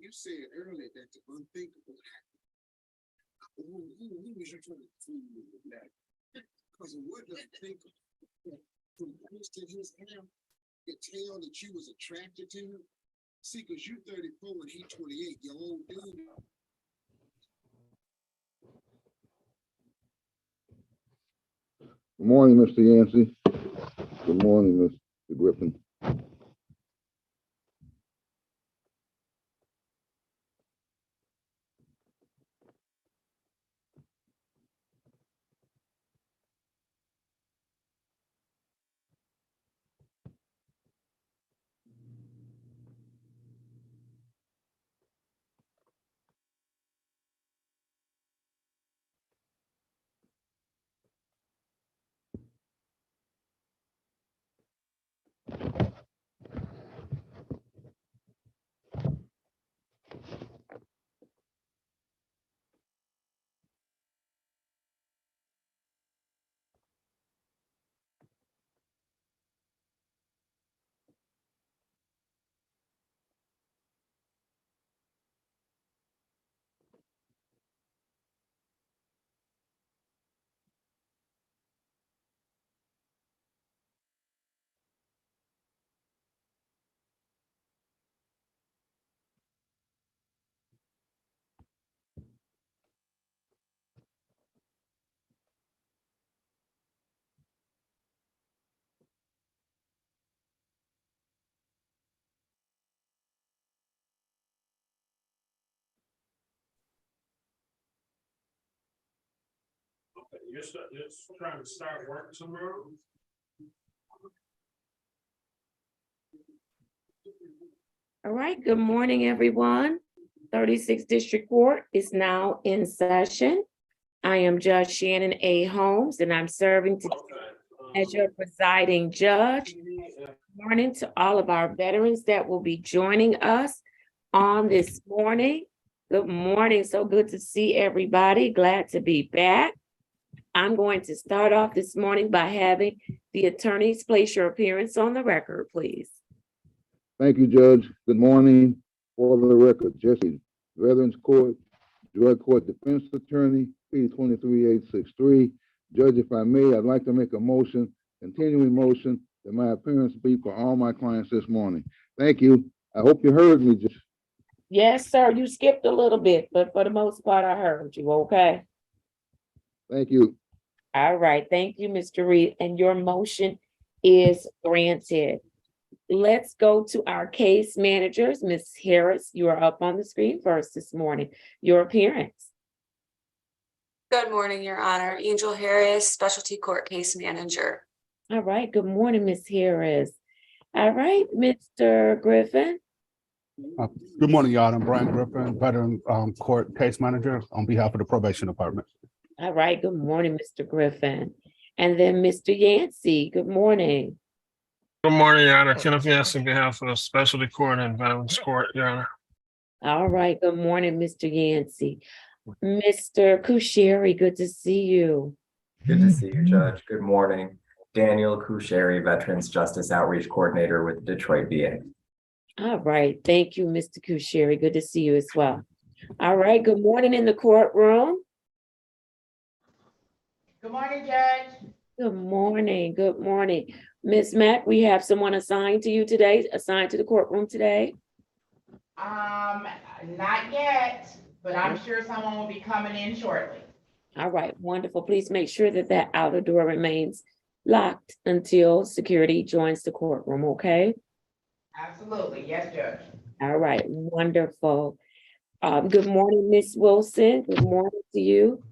You said earlier that the unthinkable happened. Who was you trying to fool me with that? Because it wasn't unthinkable. From twisting his hair, you could tell that you was attracted to him. See, because you 34 and he 28, your old dude. Good morning, Mr. Yancey. Good morning, Mr. Griffin. You're trying to start work tomorrow? All right, good morning, everyone. 36th District Court is now in session. I am Judge Shannon A. Holmes, and I'm serving as your presiding judge. Good morning to all of our veterans that will be joining us on this morning. Good morning, so good to see everybody. Glad to be back. I'm going to start off this morning by having the attorneys place your appearance on the record, please. Thank you, Judge. Good morning. For the record, Jesse, Veterans Court, Drug Court Defense Attorney, P23863. Judge, if I may, I'd like to make a motion, continuing motion, that my appearance be for all my clients this morning. Thank you. I hope you heard me, Judge. Yes, sir. You skipped a little bit, but for the most part, I heard you. Okay. Thank you. All right. Thank you, Mr. Reed. And your motion is granted. Let's go to our case managers. Ms. Harris, you are up on the screen first this morning. Your appearance. Good morning, Your Honor. Angel Harris, Specialty Court Case Manager. All right. Good morning, Ms. Harris. All right, Mr. Griffin. Good morning, y'all. I'm Brian Griffin, Veteran Court Case Manager on behalf of the Probation Department. All right. Good morning, Mr. Griffin. And then Mr. Yancey. Good morning. Good morning, Your Honor. Kenneth Yancey on behalf of the Specialty Court and Veterans Court, Your Honor. All right. Good morning, Mr. Yancey. Mr. Kusheri, good to see you. Good to see you, Judge. Good morning. Daniel Kusheri, Veterans Justice Outreach Coordinator with Detroit VA. All right. Thank you, Mr. Kusheri. Good to see you as well. All right. Good morning in the courtroom. Good morning, Judge. Good morning. Good morning. Ms. Mack, we have someone assigned to you today, assigned to the courtroom today. Not yet, but I'm sure someone will be coming in shortly. All right. Wonderful. Please make sure that that outer door remains locked until security joins the courtroom, okay? Absolutely. Yes, Judge. All right. Wonderful. Good morning, Ms. Wilson. Good morning to you.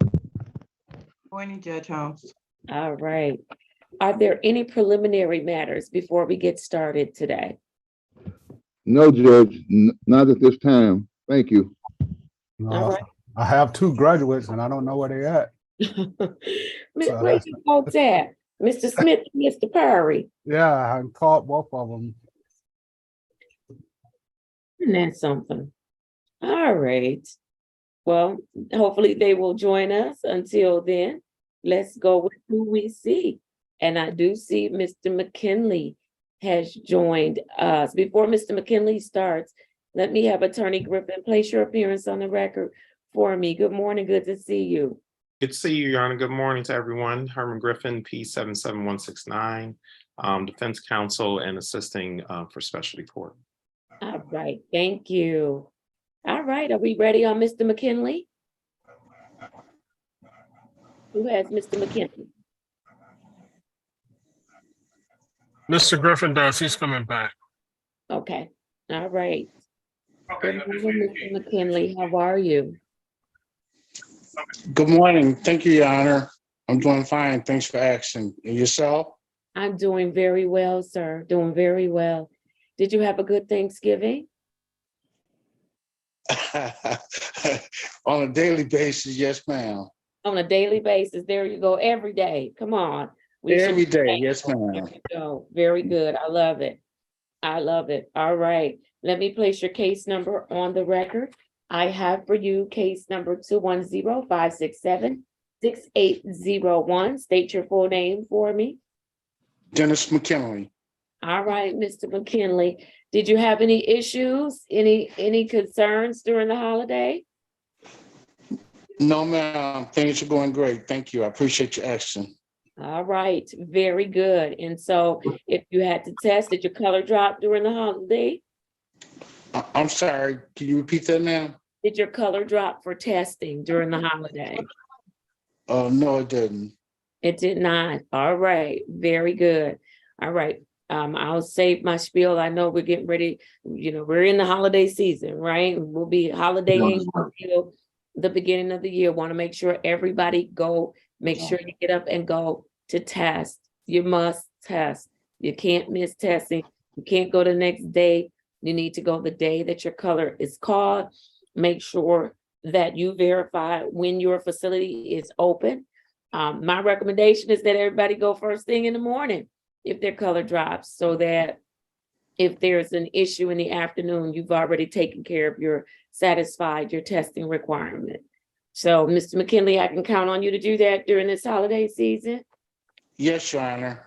Morning, Judge Holmes. All right. Are there any preliminary matters before we get started today? No, Judge, not at this time. Thank you. All right. I have two graduates and I don't know where they're at. Where you folks at? Mr. Smith and Mr. Perry. Yeah, I called both of them. Isn't that something? All right. Well, hopefully they will join us. Until then, let's go with who we see. And I do see Mr. McKinley has joined us. Before Mr. McKinley starts, Let me have Attorney Griffin place your appearance on the record for me. Good morning, good to see you. Good to see you, Your Honor. Good morning to everyone. Herman Griffin, P 77169, Defense Counsel and assisting for specialty court. All right, thank you. All right, are we ready on Mr. McKinley? Who has Mr. McKinley? Mr. Griffin does. He's coming back. Okay, all right. Good morning, Mr. McKinley. How are you? Good morning. Thank you, Your Honor. I'm doing fine. Thanks for asking. And yourself? I'm doing very well, sir. Doing very well. Did you have a good Thanksgiving? On a daily basis, yes, ma'am. On a daily basis. There you go. Every day. Come on. We should Every be day, thankful. yes, ma'am. There you go. Very good. I love it. I love it. All right. Let me place your case number on the record. I have for you case number 210-567-6801. State your full name for me. Dennis McKinley. All right, Mr. McKinley. Did you have any issues, any concerns during the holiday? No, ma'am. Things are going great. Thank you. I appreciate your action. All right, very good. And so if you had to test, did your color drop during the holiday? I'm sorry. Can you repeat that, ma'am? Did your color drop for testing during the holiday? No, it didn't. It did not. All right, very good. All right. I'll save my spiel. I know we're getting ready, we're in the holiday season, right? We'll be holidaying until the beginning of the year. Want to make sure everybody make sure you get up and go to test. You must test. You can't miss testing. You can't go the next day. You need to go the day that your color is called. Make sure that you verify when your facility is open. My recommendation is that everybody go first thing in the morning if their color drops, so that if there's an issue in the afternoon, you've already taken care of satisfied your testing requirement. So, Mr. McKinley, I can count on you to do that during this holiday season? Yes, Your Honor.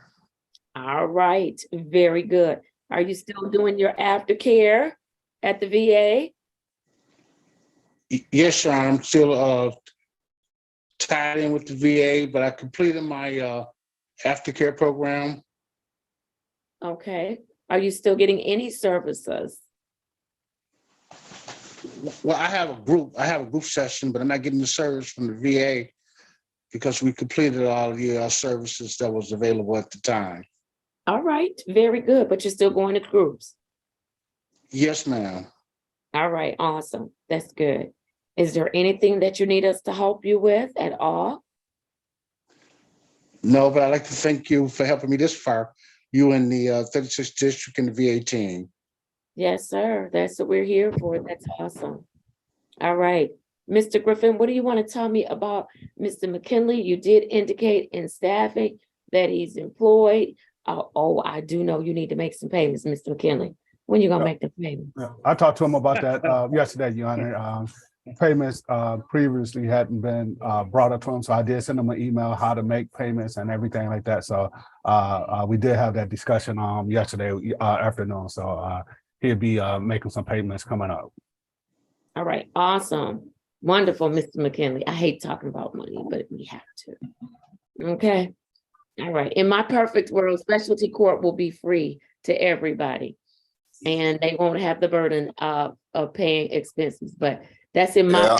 All right, very good. Are you still doing your aftercare at the VA? Yes, Your Honor. I'm still tied in with the VA, but I completed my aftercare program. Okay. Are you still getting any services? Well, I have a group session, but I'm not getting the service from the VA because we completed all the services that was available at the time. All right, very good. But you're still going to groups? Yes, ma'am. All right, awesome. That's good. Is there anything that you need us to help you with at all? No, but I'd like to thank you for helping me this far. You and the 36th District and the VA team. Yes, sir. That's what we're here for. That's awesome. All right. Mr. Griffin, what do you want to tell me about Mr. McKinley? You did indicate in staffing that he's employed. I do know you need to make some payments, Mr. McKinley. When you gonna make the payments? I talked to him about that yesterday, Your Honor. Payments previously hadn't been brought up to him, so I did send him an email how to make payments and everything like that. So we did have that discussion yesterday afternoon. So he'll be making some payments coming up. All right, awesome. Wonderful, Mr. McKinley. I hate talking about money, but we have to. Okay. All right. In my perfect world, specialty court will be free to everybody, and they won't have the burden of paying expenses, but that's in my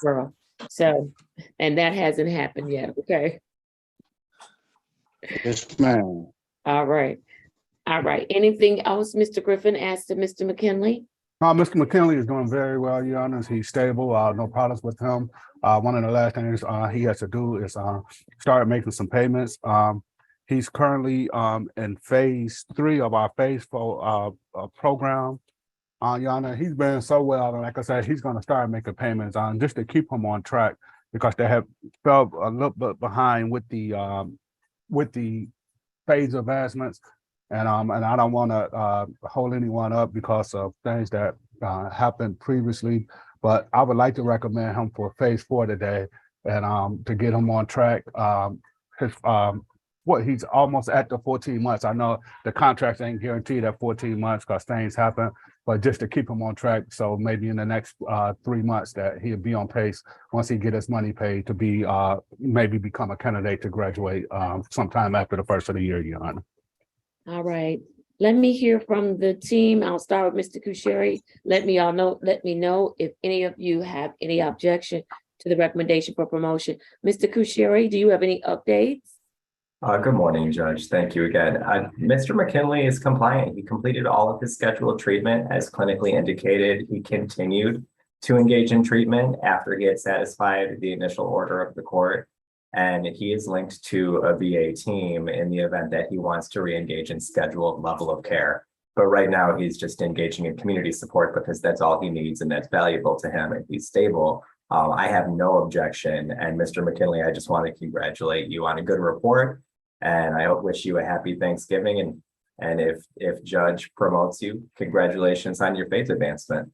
world. So, and that hasn't happened yet. Okay. Yes, ma'am. All right. All right. Anything else, Mr. Griffin asked to Mr. McKinley? Mr. McKinley is doing very well, Your Honor. He's stable, no problems with him. One of the last things he has to do is start making some payments. He's currently in phase 3 of our phase 4 program. Your Honor, he's been so well, and like I said, he's going to start making payments just to keep him on track, because they have fell a little bit behind with the phase advancements, and I don't want to hold anyone up because of things that happened previously, but I would like to recommend him for phase 4 today, and to get him on track. he's almost at the 14 months. I know the contracts ain't guaranteed at 14 months because things happen, but just to keep him on track. So maybe in the next 3 months that he'll be on pace once he get his money paid to be maybe become a candidate to graduate sometime after the first of the year, Your Honor. All right. Let me hear from the team. I'll start with Mr. Kucheri. Let me know if any of you have any objection to the recommendation for promotion. Mr. Kucheri, do you have any updates? Good morning, Judge. Thank you again. Mr. McKinley is compliant. He completed all of his scheduled treatment as clinically indicated. He continued to engage in treatment after he had satisfied the initial order of the court. And he is linked to a VA team in the event that he wants to re-engage in scheduled level of care. But right now he's just engaging in community support because that's all he needs and that's valuable to him and he's stable. I have no objection. And Mr. McKinley, I just want to congratulate you on a good report. And I wish you a happy Thanksgiving. And if Judge promotes you, congratulations on your faith advancement.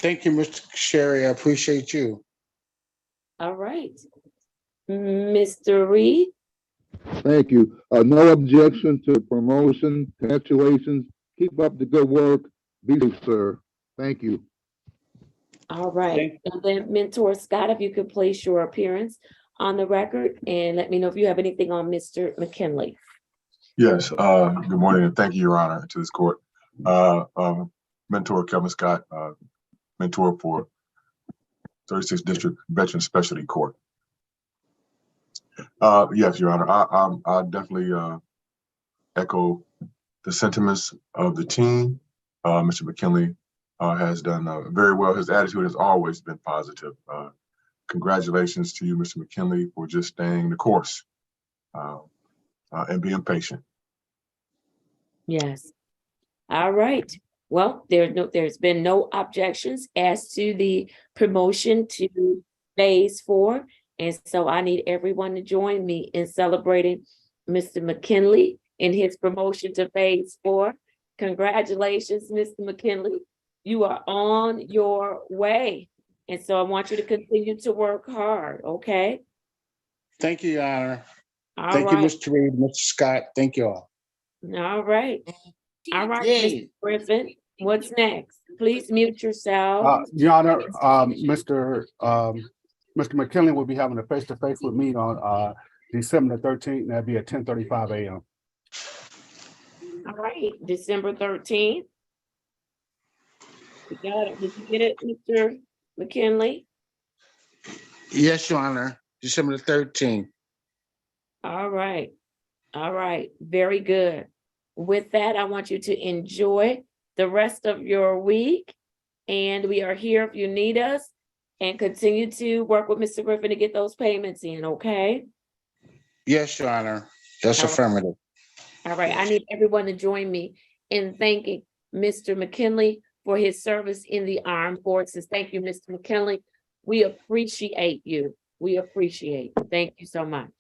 Thank you, Mr. Sherry. I appreciate you. All right. Mr. Reed? Thank you. No objection to promotion. Congratulations. Keep up the good work. Be safe, sir. Thank you. All right. And then Mentor Scott, if you could place your appearance on the record and let me know if you have anything on Mr. McKinley. Yes, good morning and thank you, Your Honor, to this court. Mentor Kevin Scott, mentor for 36th District Veteran Specialty Court. Yes, Your Honor, I definitely echo the sentiments of the team. Mr. McKinley has done very well. His attitude has always been positive. Congratulations to you, Mr. McKinley, for just staying the course and being patient. Yes. All right. Well, there's been no objections as to the promotion to phase 4. And so I need everyone to join me in celebrating Mr. McKinley in his promotion to phase 4. Congratulations, Mr. McKinley. You are on your way. And so I want you to continue to work hard, okay? Thank you, Your Honor. All you, right. Mr. Reed, Mr. Scott. Thank you all. All right. All right, Mr. Griffin, what's next? Please mute yourself. Your Honor, Mr. McKinley will be having a face-to-face with me on December the 13th, and that'll be at 10:35 a.m. All right, December 13th. You got it. Did you get it, Mr. McKinley? Yes, Your Honor. December the 13th. All right. All right. Very good. With that, I want you to enjoy the rest of your week. And we are here if you need us, and continue to work with Mr. Griffin to get those payments in, okay? Yes, Your Honor. That's All right. affirmative. All right. I need everyone to join me in thanking Mr. McKinley for his service in the armed forces. Thank you, Mr. McKinley. We appreciate you. We appreciate you. Thank you so much.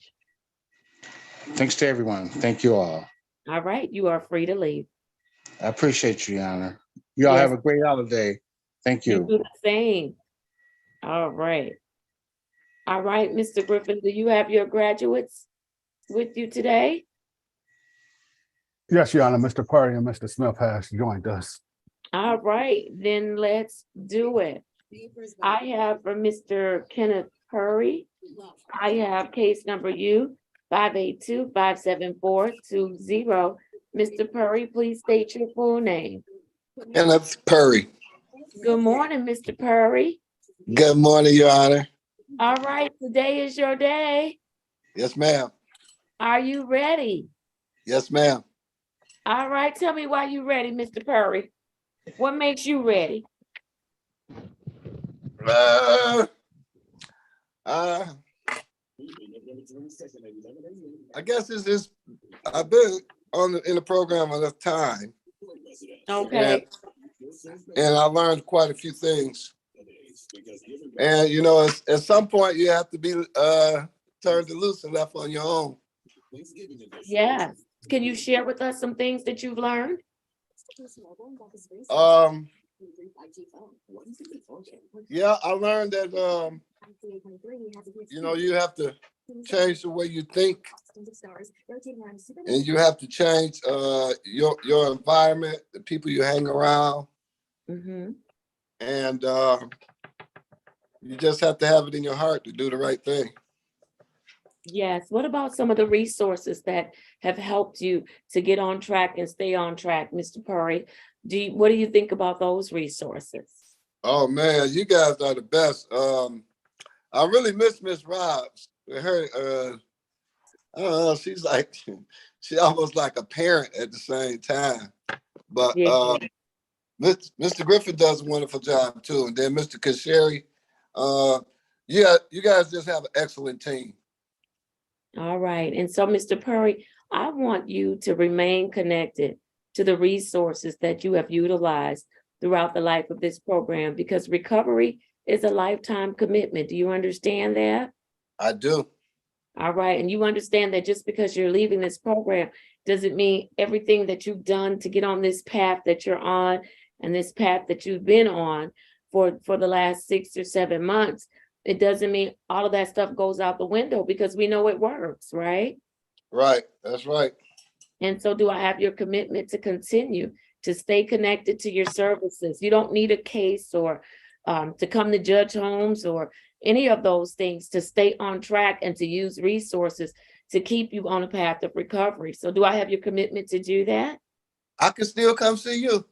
Thanks to everyone. Thank you all. All right. You are free to leave. I appreciate you, Your Honor. You all Yes. have a great holiday. Thank You you. do the same. All right. All right, Mr. Griffin, do you have your graduates with you today? Yes, Your Honor, Mr. Perry and Mr. Smith has joined us. All right, then let's do it. I have for Mr. Kenneth Curry, I have case number U 582-57420. Mr. Perry, please state your full name. Kenneth Perry. Good morning, Mr. Perry. Good morning, Your Honor. All right, today is your day. Yes, ma'am. Are you ready? Yes, ma'am. All right, tell me why you're ready, Mr. Perry. What makes you ready? I guess it's just I've been in the program enough time. Okay. And I learned quite a few things. And you know, at some point you have to be turned loose and left on your own. Yes. Can you share with us some things that you've learned? Yeah, I learned that, you have to change the way you think, and you have to change your environment, the people you hang around, Mhm. and you just have to have it in your heart to do the right thing. Yes. What about some of the resources that have helped you to get on track and stay on track, Mr. Purry? What do you think about those resources? Oh man, you guys are the best. I really miss Miss Robs. With her, I don't know, she's like she almost like a parent at the same time. But Yeah. Mr. Griffin does a wonderful job too, and then Mr. Kasheri. Yeah, you guys just have an excellent team. All right. And so, Mr. Purry, I want you to remain connected to the resources that you have utilized throughout the life of this program, because recovery is a lifetime commitment. Do you understand that? I do. All right. And you understand that just because you're leaving this program doesn't mean everything that you've done to get on this path that you're on and this path that you've been on for the last 6 or 7 months. It doesn't mean all of that stuff goes out the window, because we know it works, right? Right. That's right. And so do I have your commitment to continue to stay connected to your services? You don't need a case or to come to Judge Holmes or any of those things to stay on track and to use resources to keep you on a path of recovery. So do I have your commitment to do that? I can still come see you.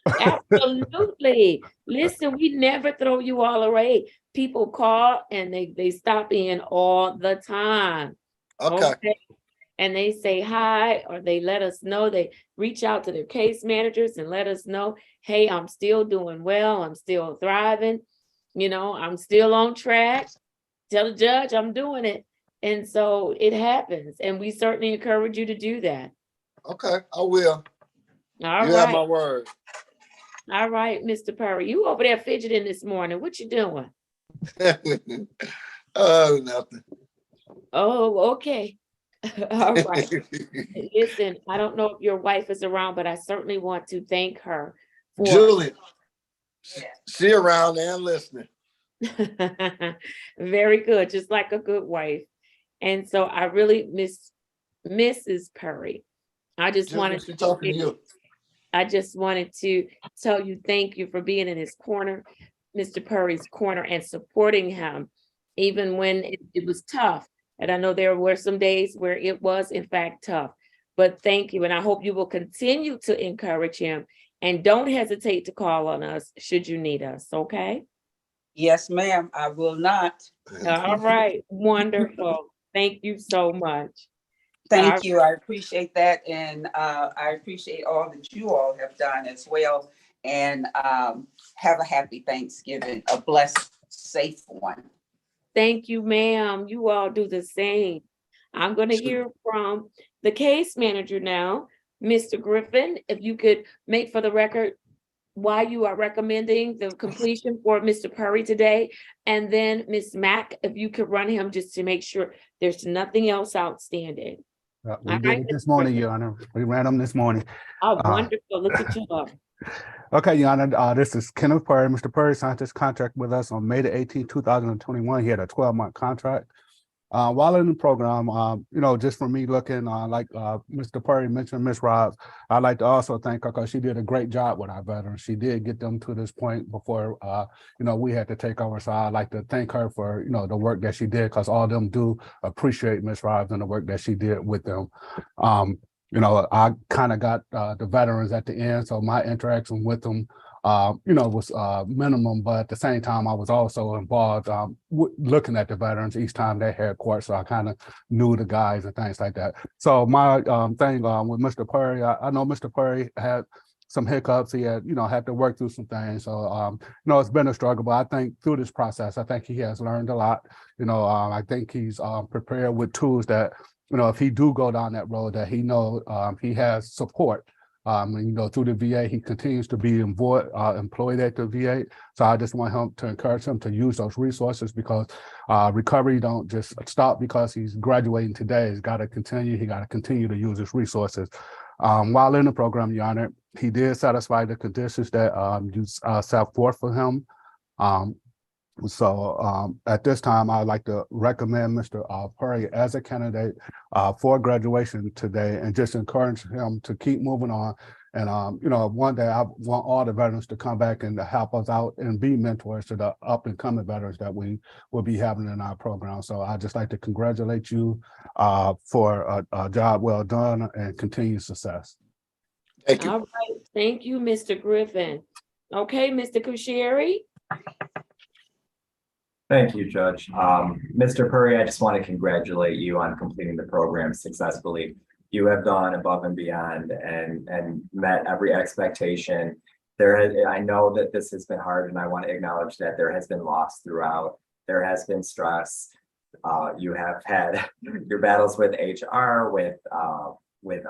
Absolutely. Listen, we never throw you all away. People call and they stop in all the time. Okay. And they say hi, or they let us know, they reach out to their case managers and let us know, hey, I'm still doing well, I'm still thriving, I'm still on track. Tell the judge I'm doing it. And so it happens. And we certainly encourage you to do that. Okay, I will. All You right. have my word. All right, Mr. Perry, you over there fidgeting this morning. What you doing? Oh, nothing. Oh, okay. All right. Listen, I don't know if your wife is around, but I certainly want to thank her for Julia, she around and listening. very good, just like a good wife. And so I really miss Mrs. Perry. I just wanted to talking to you. I just wanted to tell you thank you for being in his corner, Mr. Perry's corner, and supporting him, even when it was tough. And I know there were some days where it was, in fact, tough. But thank you. And I hope you will continue to encourage him. And don't hesitate to call on us should you need us. Okay? Yes, ma'am, I will not. All right. Wonderful. Thank you so much. Thank you. I appreciate that. And I appreciate all that you all have done as well. And have a happy Thanksgiving, a blessed, safe one. Thank you, ma'am. You all do the same. I'm going to hear from the case manager now, Mr. Griffin. If you could make for the record why you are recommending the completion for Mr. Perry today. And then Ms. Mack, if you could run him just to make sure there's nothing else outstanding. We did it this morning, Your Honor. We ran them this morning. Oh, wonderful. Look at you. Okay, Your Honor, this is Kenneth Perry. Mr. Perry signed his contract with us on May the 18th, 2021. He had a 12-month contract. While in the program, just for me looking, like Mr. Perry mentioned, Ms. Robs, I'd like to also thank her because she did a great job with our veterans. She did get them to this point before, we had to take over. So I'd like to thank her for, the work that she did, because all of them do appreciate Ms. Robs and the work that she did with them. I kind of got the veterans at the end, so my interaction with them was minimum, but at the same time, I was also involved looking at the veterans each time they had court, so I kind of knew the guys and things like that. So my thing with Mr. Perry, I know Mr. Perry had some hiccups. He had, had to work through some things. So, it's been a struggle, but I think through this process, I think he has learned a lot. I think he's prepared with tools that, if he do go down that road, that he he has support. Through the VA, he continues to be employed at the VA. So I just want him to encourage him to use those resources, because recovery don't just stop because he's graduating today. He's got to continue. He got to continue to use his resources. While in the program, Your Honor, he did satisfy the conditions that you set forth for him. At this time, I'd like to recommend Mr. Perry as a candidate for graduation today, and just encourage him to keep moving on. And one day I want all the veterans to come back and to help us out and be mentors to the up and coming veterans that we will be having in our program. So I'd just like to congratulate you for a job well done and continued success. Thank you. All right, thank you, Mr. Griffin. Okay, Mr. Kusheri. Thank you, Judge. Mr. Puri, I just want to congratulate you on completing the program successfully. You have gone above and beyond and met every expectation. I know that this has been hard, and I want to acknowledge that there has been loss throughout. There has been stress. You have had your battles with HR, with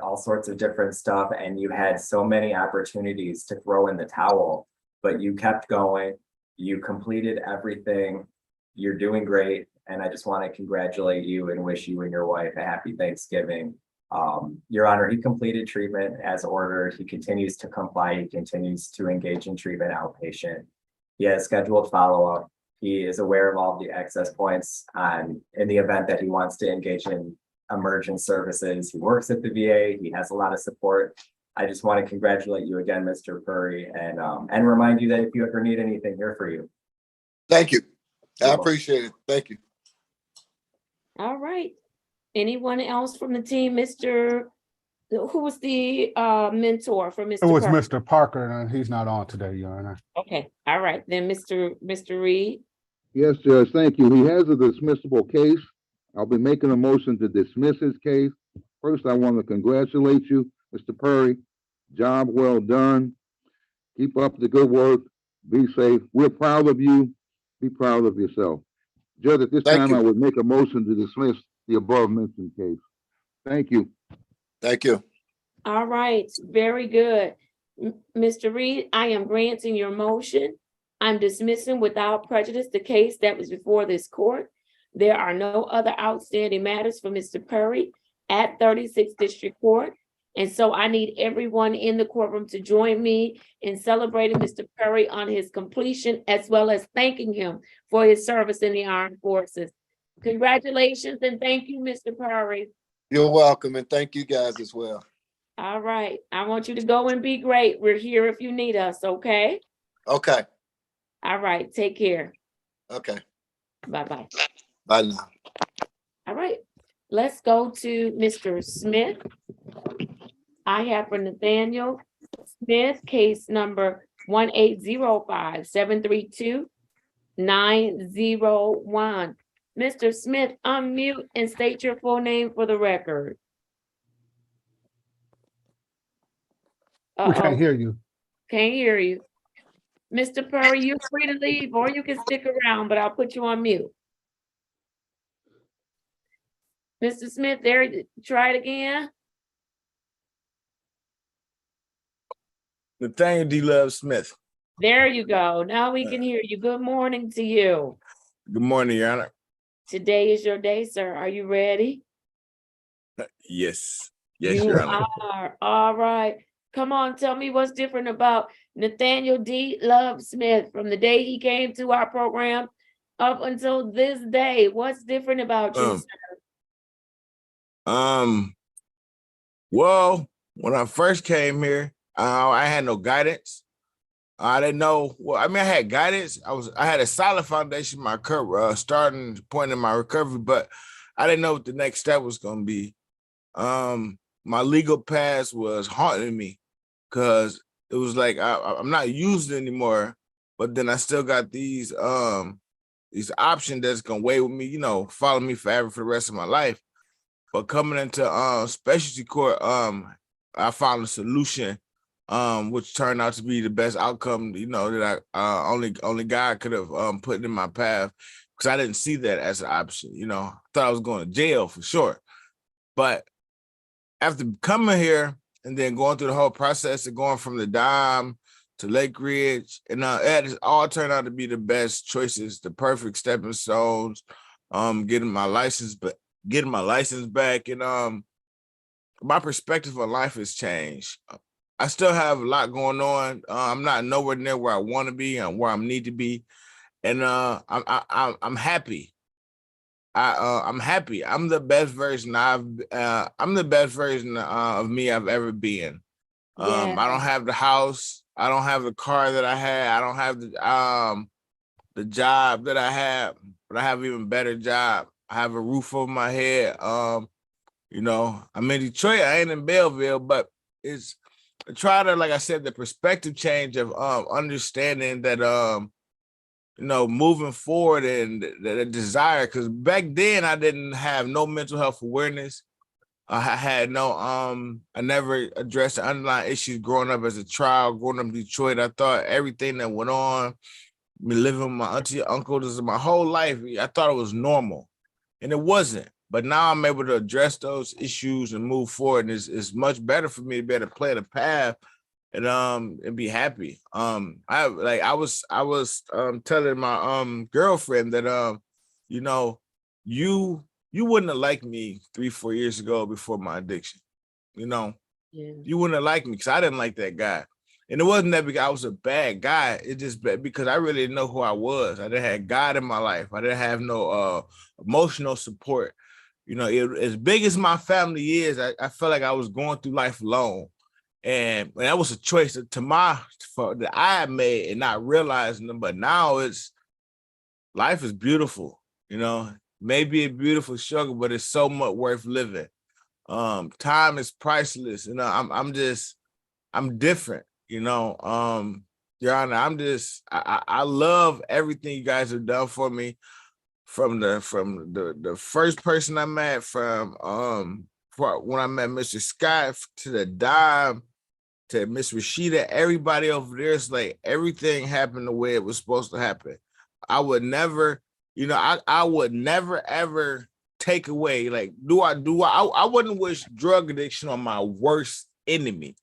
all sorts of different stuff, and you had so many opportunities to throw in the towel, but you kept going. You completed everything. You're doing great, and I just want to congratulate you and wish you and your wife a happy Thanksgiving. Your Honor, he completed treatment as ordered. He continues to comply. He continues to engage in treatment outpatient. He has scheduled follow-up. He is aware of all the access points in the event that he wants to engage in emergent services. He works at the VA. He has a lot of support. I just want to congratulate you again, Mr. Puri, and remind you that if you ever need anything, here for you. Thank you. I appreciate it. Thank you. All right. Anyone else from the team? Who was the mentor for Mr. It was Parker? Mr. Parker, and he's not on today, Your Honor. Okay, all right, then Mr. Reed. Yes, Judge, thank you. He has a dismissible case. I'll be making a motion to dismiss his case. First, I want to congratulate you, Mr. Perry. Job well done. Keep up the good work. Be safe. We're proud of you. Be proud of yourself. Judge, at this time, I would make a motion to dismiss the above mentioned case. Thank you. Thank you. All right, very good. Mr. Reed, I am granting your motion. I'm dismissing without prejudice the case that was before this court. There are no other outstanding matters for Mr. Perry at 36th District Court. And so I need everyone in the courtroom to join me in celebrating Mr. Perry on his completion, as well as thanking him for his service in the armed forces. Congratulations and thank you, Mr. Perry. You're welcome, and thank you guys as well. All right, I want you to go and be great. We're here if you need us, okay? Okay. All right, take care. Okay. Bye-bye. Bye now. All right, let's go to Mr. Smith. I have for Nathaniel Smith, case number 1-805-732-901. Mr. Smith, unmute and state your full name for the record. We can't hear you. Can't hear you. Mr. Perry, you're free to leave or you can stick around, but I'll put you on mute. Mr. Smith, there, try it again. Nathaniel D. Love Smith. There you go. Now we can hear you. Good morning to you. Good morning, Your Honor. Today is your day, sir. Are you ready? Yes. Yes, You Your Honor. are. All right. Come on, tell me what's different about Nathaniel D. Love Smith from the day he came to our program up until this day. What's different about you, sir? Well, when I first came here, I had no guidance. I didn't know. Well, I mean, I had guidance. I had a solid foundation, my starting point in my recovery, but I didn't know what the next step was going to be. My legal past was haunting me because it was like I'm not used anymore. But then I still got these options that's gonna weigh with me, follow me forever for the rest of my life. But coming into specialty court, I found a solution. Which turned out to be the best outcome, that I only God could have put in my path, because I didn't see that as an option. I thought I was going to jail for sure. But after coming here and then going through the whole process of going from the Dime to Lake Ridge, and it all turned out to be the best choices, the perfect stepping stones, getting my license back, and my perspective on life has changed. I still have a lot going on. I'm not nowhere near where I want to be and where I need to be, and I'm happy. I'm happy. I'm the best version I'm the best version of me I've ever been. Yeah. I don't have the house. I don't have the car that I had. I don't have the job that I have, but I have an even better job. I have a roof over my head. You know, I'm in Detroit. I ain't in Belleville, but it's I try to, like I said, the perspective change of understanding that you know, moving forward and the desire. Because back then I didn't have no mental health awareness. I had no I never addressed the underlying issues growing up as a child, growing up in Detroit. I thought everything that went on, me living with my auntie, uncle, this is my whole life. I thought it was normal, and it wasn't. But now I'm able to address those issues and move forward. And it's much better for me to be able to play the path and be happy. I was telling my girlfriend that you know, you wouldn't have liked me 3-4 years ago before my addiction. You know, Yeah. you wouldn't have liked me because I didn't like that guy. And it wasn't that because I was a bad guy. It just because I really didn't know who I was. I didn't have God in my life. I didn't have no emotional support. You know, as big as my family is, I felt like I was going through life alone. And that was a choice that I had made and not realizing them. But now life is beautiful, you know, maybe a beautiful struggle, but it's so much worth living. Time is priceless. You know, I'm different, you know. Your Honor, I love everything you guys have done for me from the first person I met when I met Mr. Scott to the dime to Miss Rashida, everybody over there. It's like everything happened the way it was supposed to happen. I would never, you know, I would never ever take away, like, I wouldn't wish drug addiction on my worst enemy,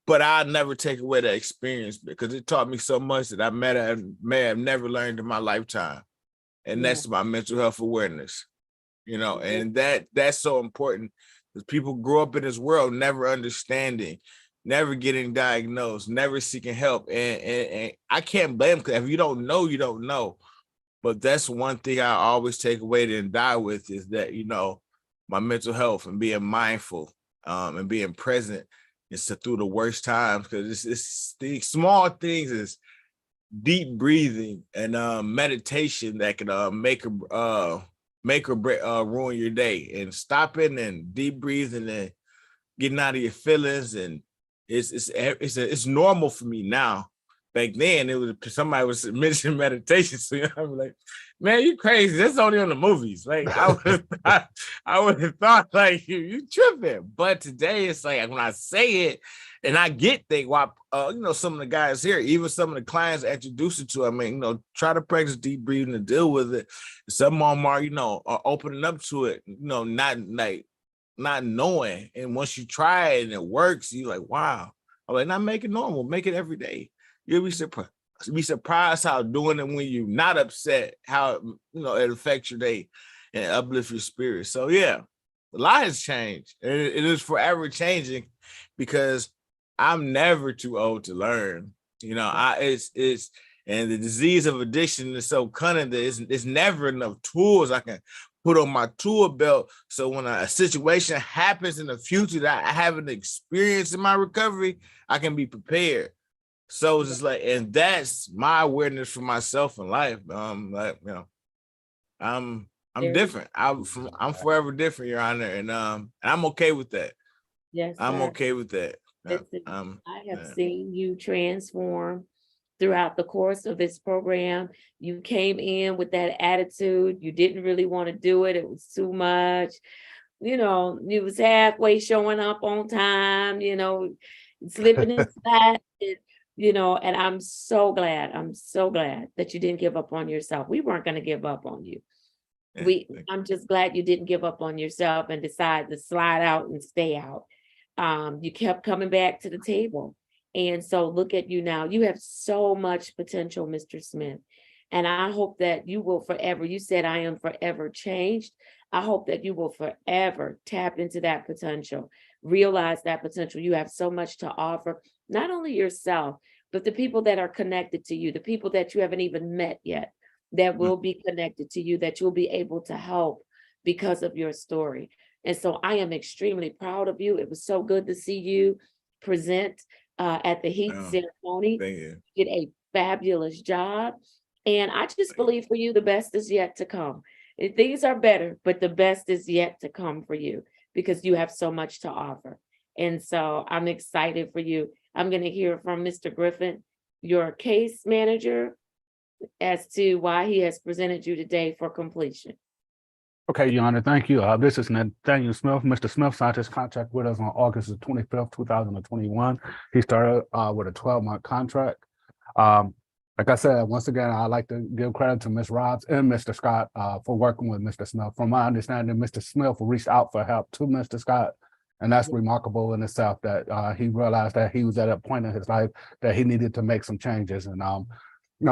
but I'd never take away that experience because it taught me so much that I may have never learned in my lifetime. And that's my mental health awareness, you know, and that's so important because people grow up in this world never understanding, never getting diagnosed, never seeking help. And I can't blame them because if you don't know, you don't know. But that's one thing I always take away and die with is that, you know, my mental health and being mindful and being present through the worst times, because it's the small things is deep breathing and meditation that can make or break, ruin your day, and stopping and deep breathing and getting out of your feelings. And it's normal for me now. Back then, it was somebody was mentioning meditation, so I'm like, man, you crazy. That's only on the movies. Like I would have thought like you tripping. But today it's like when I say it and I get you know, some of the guys here, even some of the clients I introduced it to, I mean, you know, try to practice deep breathing and deal with it. Some of them are, you know, are opening up to it, you know, not knowing. And once you try it and it works, you're like, wow. I'm like, not make it normal, make it every day. You'll be surprised how doing it when you're not upset, how, you know, it affects your day and uplift your spirit. So yeah, a lot has changed. And it is forever changing because I'm never too old to learn. You know, it's and the disease of addiction is so cunning that it's never enough tools I can put on my tool belt. So when a situation happens in the future that I haven't experienced in my recovery, I can be prepared. So it's just like, and that's my awareness for myself in life. Like, you know, I'm different. I'm forever different, Your Honor, and I'm okay with that. Yes, I'm sir. okay with that. Listen, I have seen you transform throughout the course of this program. You came in with that attitude. You didn't really want to do it. It was too much. You know, you was halfway showing up on time, you know, slipping inside, you know, and I'm so glad that you didn't give up on yourself. We weren't going to give up on you. I'm just glad you didn't give up on yourself and decide to slide out and stay out. You kept coming back to the table. And so look at you now. You have so much potential, Mr. Smith. And I hope that you will forever, you said, I am forever changed. I hope that you will forever tap into that potential, realize that potential. You have so much to offer, not only yourself, but the people that are connected to you, the people that you haven't even met yet, that will be connected to you, that you'll be able to help because of your story. And so I am extremely proud of you. It was so good to see you present at the Heat ceremony. Thank you. You did a fabulous job. And I just believe for you, the best is yet to come. Things are better, but the best is yet to come for you because you have so much to offer. And so I'm excited for you. I'm going to hear from Mr. Griffin, your case manager, as to why he has presented you today for completion. Okay, Your Honor, thank you. This is Nathaniel Smith. Mr. Smith signed his contract with us on August the 25th, 2021. He started with a 12-month contract. Like I said, once again, I'd like to give credit to Ms. Robbs and Mr. Scott for working with Mr. Smith. From my understanding, Mr. Smith reached out for help to Mr. Scott, and that's remarkable in itself that he realized that he was at a point in his life that he needed to make some changes. And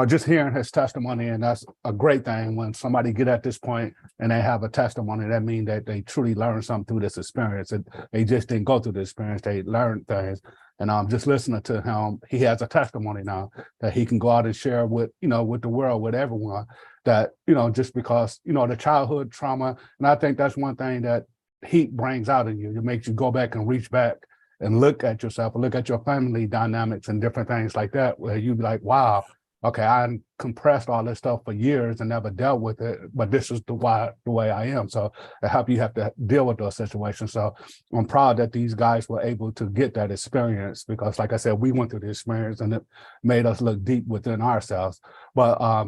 just hearing his testimony, and that's a great thing when somebody get at this point and they have a testimony, that means that they truly learned something through this experience. And they just didn't go through the experience, they learned things. And just listening to him, he has a testimony now that he can go out and share with, with the world, with everyone, that, just because, the childhood trauma. And I think that's one thing that heat brings out in you. It makes you go back and reach back and look at yourself, and look at your family dynamics and different things like that, where you be like, wow, okay, I compressed all this stuff for years and never dealt with it, but this is the way I am. So it helps you have to deal with those situations. So I'm proud that these guys were able to get that experience, because like I said, we went through the experience and it made us look deep within ourselves. But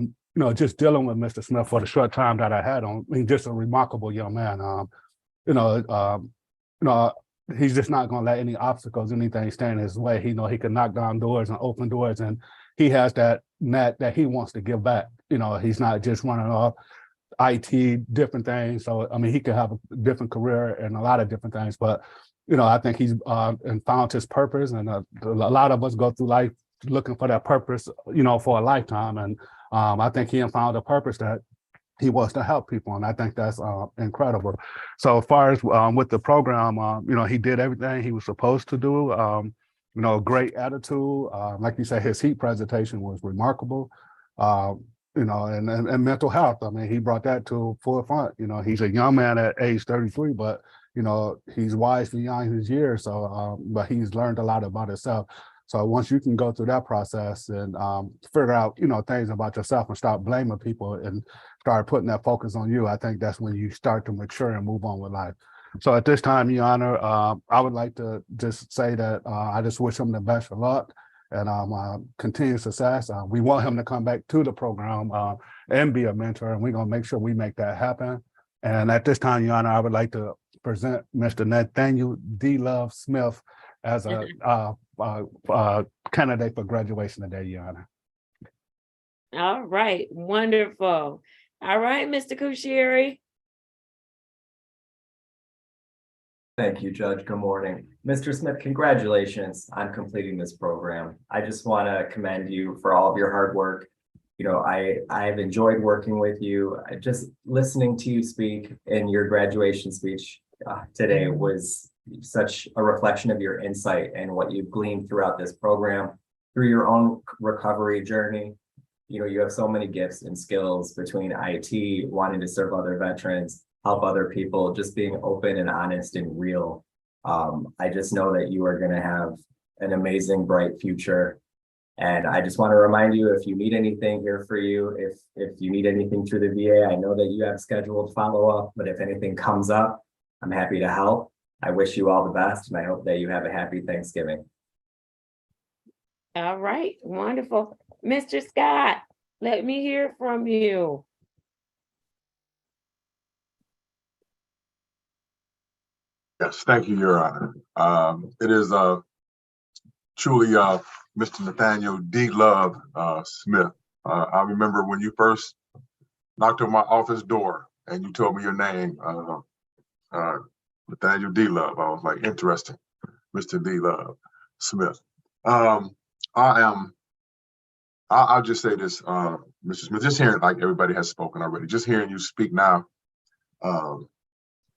just dealing with Mr. Smith for the short time that I had on, just a remarkable young man. He's just not gonna let any obstacles, anything stand in his way. He he can knock down doors and open doors, and he has that net that he wants to give back. He's not just running off IT, different things. So, he could have a different career and a lot of different things, but, I think he's and found his purpose. And a lot of us go through life looking for that purpose, for a lifetime. And I think he found a purpose that he wants to help people. And I think that's incredible. So as far as with the program, he did everything he was supposed to do. Great attitude. Like you said, his heat presentation was remarkable. And mental health. He brought that to forefront. He's a young man at age 33, but he's wise beyond his years. So, but he's learned a lot about himself. So once you can go through that process and figure out, things about yourself and start blaming people and start putting that focus on you, I think that's when you start to mature and move on with life. So at this time, Your Honor, I would like to just say that I just wish him the best of luck and continued success. We want him to come back to the program and be a mentor, and we're gonna make sure we make that happen. And at this time, Your Honor, I would like to present Mr. Nathaniel D. Love Smith as a candidate for graduation today, Your Honor. All right, wonderful. All right, Mr. Kushiri. Thank you, Judge. Good morning. Mr. Smith, congratulations on completing this program. I just want to commend you for all of your hard work. I've enjoyed working with you. Just listening to you speak in your graduation speech today was such a reflection of your insight and what you've gleaned throughout this program, through your own recovery journey. You have so many gifts and skills between IT, wanting to serve other veterans, help other people, just being open and honest and real. I just know that you are going to have an amazing, bright future. And I just want to remind you, if you need anything here for you, if you need anything through the VA, I know that you have scheduled follow-up, but if anything comes up, I'm happy to help. I wish you all the best, and I hope that you have a happy Thanksgiving. All right, wonderful. Mr. Scott, let me hear from you. Yes, thank you, Your Honor. It is truly Mr. Nathaniel D. Love Smith. I remember when you first knocked on my office door and you told me your name, Nathaniel D. Love. I was like, interesting, Mr. D. Love Smith. I'll just say this, Mr. Smith, just hearing, like everybody has spoken already, just hearing you speak now,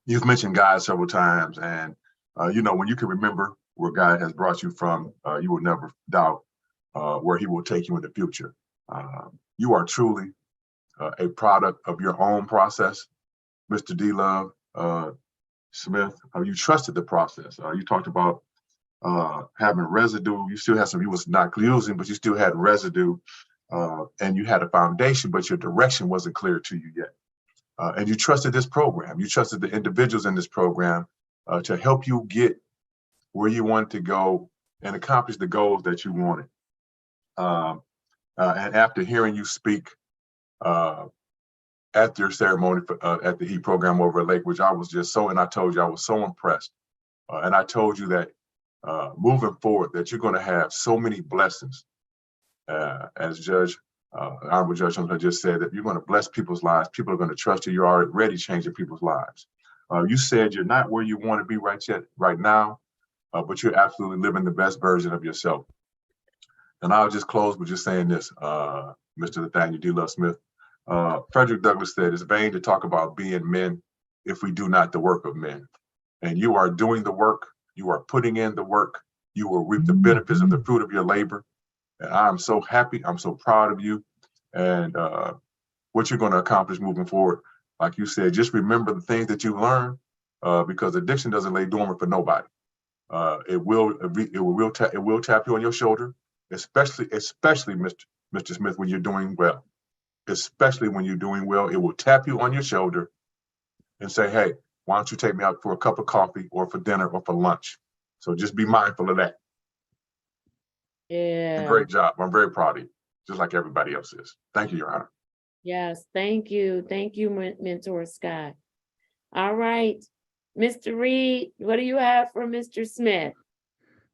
you've mentioned God several times, and you know, when you can remember where God has brought you from, you will never doubt where he will take you in the future. You are truly a product of your own process, Mr. D. Love Smith. You trusted the process. You talked about having residue. You still had some, you was not using, but you still had residue, and you had a foundation, but your direction wasn't clear to you yet. And you trusted this program. You trusted the individuals in this program to help you get where you wanted to go and accomplish the goals that you wanted. And after hearing you speak at your ceremony at the HEAT program over at Lake, which I was just so, and I told you I was so impressed. And I told you that moving forward, that you're going to have so many blessings. As Honorable Judge Holmes just said, that you're going to bless people's lives. People are going to trust you. You're already changing people's lives. You said you're not where you want to be right now, but you're absolutely living the best version of yourself. And I'll just close with just saying this, Mr. Nathaniel D. Love Smith. Frederick Douglass said, it's vain to talk about being men if we do not the work of men. And you are doing the work. You are putting in the work. You will reap the benefits of the fruit of your labor. And I'm so happy. I'm so proud of you. And what you're going to accomplish moving forward. Like you said, just remember the things that you learned, because addiction doesn't lay dormant for nobody. It will tap you on your shoulder, especially Mr. Smith, when you're doing well. Especially when you're doing well, it will tap you on your shoulder and say, hey, why don't you take me out for a cup of coffee or for dinner or for lunch? So just be mindful of that. Yeah. Great job. I'm very proud of you, just like everybody else is. Thank you, Your Honor. Yes, thank you. Thank you, Mentor Scott. All right. Mr. Reed, what do you have for Mr. Smith?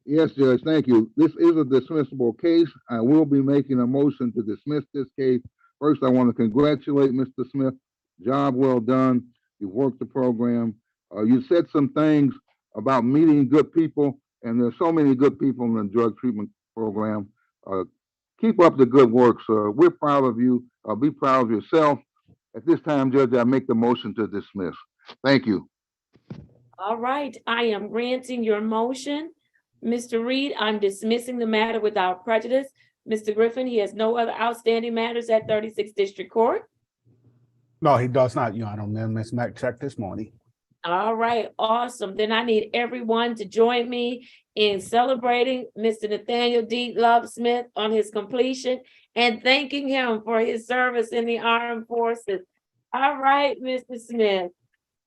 Yes, Judge, thank you. This is a dismissible case. I will be making a motion to dismiss this case. First, I want to congratulate Mr. Smith. Job well done. You've worked the program. You said some things about meeting good people, and there's so many good people in the drug treatment program. Keep up the good work, sir. We're proud of you. Be proud of yourself. At this time, Judge, I make the motion to dismiss. Thank you. All right, I am granting your motion. Mr. Reed, I'm dismissing the matter without prejudice. Mr. Griffin, he has no other outstanding matters at 36th District Court. No, he does not, Your Honor. Ms. Mack checked this morning. All right, awesome. Then I need everyone to join me in celebrating Mr. Nathaniel D. Love Smith on his completion and thanking him for his service in the armed forces. All right, Mr. Smith.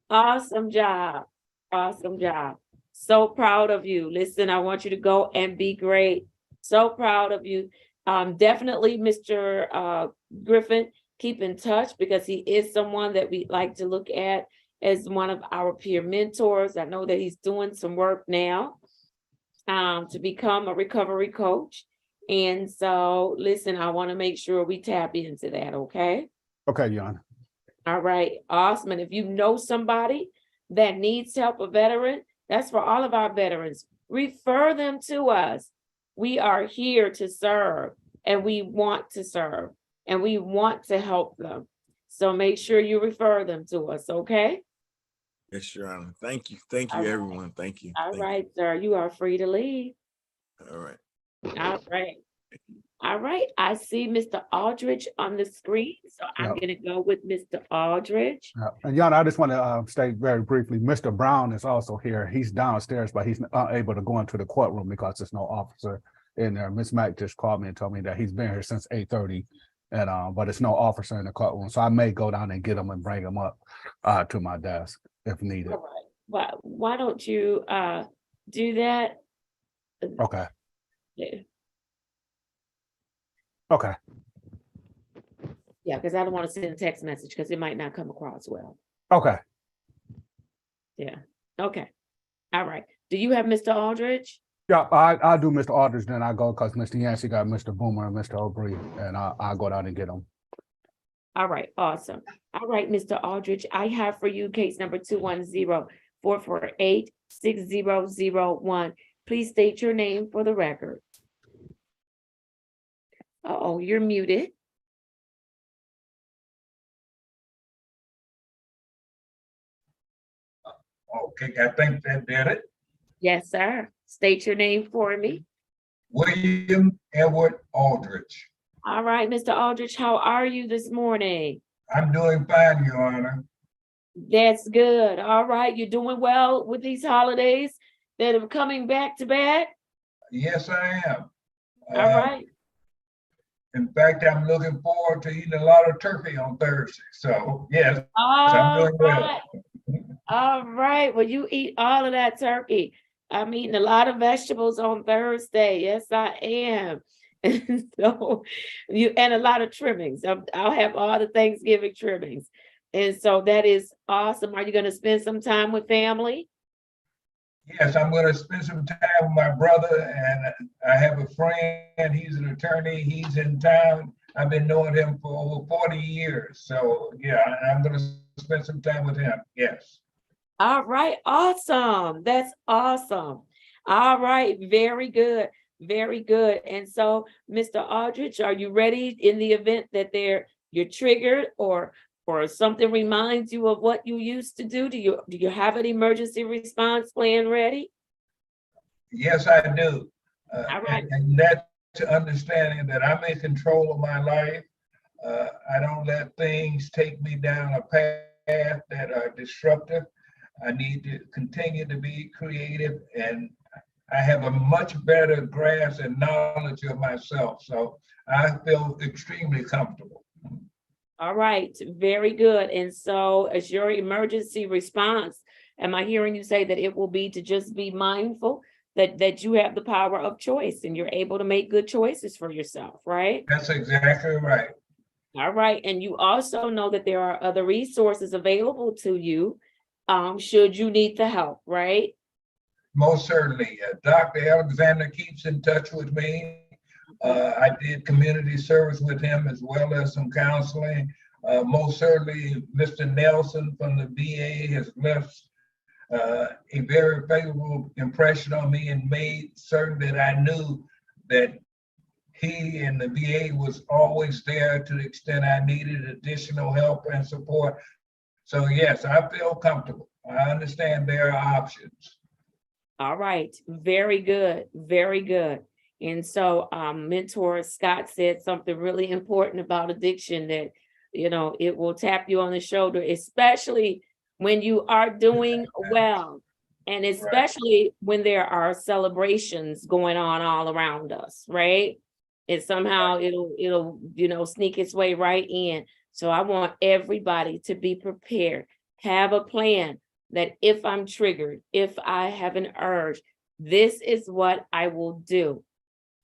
Awesome job. Awesome job. So proud of you. Listen, I want you to go and be great. So proud of you. Definitely, Mr. Griffin, keep in touch because he is someone that we like to look at as one of our peer mentors. I know that he's doing some work now to become a recovery coach. And so, listen, I want to make sure we tap into that, okay? Okay, Your Honor. All right, awesome. And if you know somebody that needs help, a veteran, that's for all of our veterans. Refer them to us. We are here to serve, and we want to serve, and we want to help them. So make sure you refer them to us, okay? Yes, Your Honor. Thank you. Thank you, All right. everyone. Thank you. All Thank right, sir. You are free to leave. you. All right. All right. All right. I see Mr. Aldridge on the screen, so I'm going to go with Mr. Aldridge. And Your Honor, I just want to state very briefly, Mr. Brown is also here. He's downstairs, but he's unable to go into the courtroom because there's no officer in there. Ms. Mack just called me and told me that he's been here since 8:30, and but it's no officer in the courtroom. So I may go down and get him and bring him up to my desk if needed. All right. Why don't you do that? Okay. Yeah. Okay. Yeah, because I don't want to send a text message because it might not come across well. Okay. Yeah. Okay. All right. Do you have Mr. Aldridge? Yeah, I'll do Mr. Aldridge, then I go because Mr. Yancey got Mr. Boomer and Mr. O'Brien, and I'll go down and get them. All right. Awesome. All right, Mr. Aldridge, I have for you case number 210-448-6001. Please state your name for the record. Uh-oh, you're muted. Okay, I think that did it. Yes, sir. State your name for me. William Edward Aldrich. All right, Mr. Aldrich, how are you this morning? I'm doing fine, Your Honor. That's good. All right, you're doing well with these holidays that are coming back to back? Yes, I am. All right. In fact, I'm looking forward to eating a lot of turkey on Thursday. So, yes, I'm All doing well. right. All right. Well, you eat all of that turkey. I'm eating a lot of vegetables on Thursday. Yes, I am. And so and a lot of trimmings. I'll have all the Thanksgiving trimmings. And so that is awesome. Are you going to spend some time with family? Yes, I'm going to spend some time with my brother, and I have a friend. He's an attorney. He's in town. I've been knowing him for over 40 years. So, yeah, I'm going to spend some time with him. Yes. All right. Awesome. That's awesome. All right. Very good. Very good. And so, Mr. Aldrich, are you ready in the event that you're triggered or something reminds you of what you used to do? Do you have an emergency response plan ready? Yes, I do. All right. And that's understanding that I'm in control of my life. I don't let things take me down a path that are disruptive. I need to continue to be creative, and I have a much better grasp and knowledge of myself. So I feel extremely comfortable. All right, very good. And so as your emergency response, am I hearing you say that it will be to just be mindful that you have the power of choice and you're able to make good choices for yourself, right? That's exactly right. All right. And you also know that there are other resources available to you should you need the help, right? Most certainly. Dr. Alexander keeps in touch with me. I did community service with him as well as some counseling. Most certainly, Mr. Nelson from the VA has left a very favorable impression on me and made certain that I knew that he and the VA was always there to the extent I needed additional help and support. So yes, I feel comfortable. I understand there are options. All right, very good, very good. And so mentor Scott said something really important about addiction that, it will tap you on the shoulder, especially when you are doing well. And especially when there are celebrations going on all around us, right? And somehow it'll sneak its way right in. So I want everybody to be prepared, have a plan that if I'm triggered, if I have an urge, this is what I will do,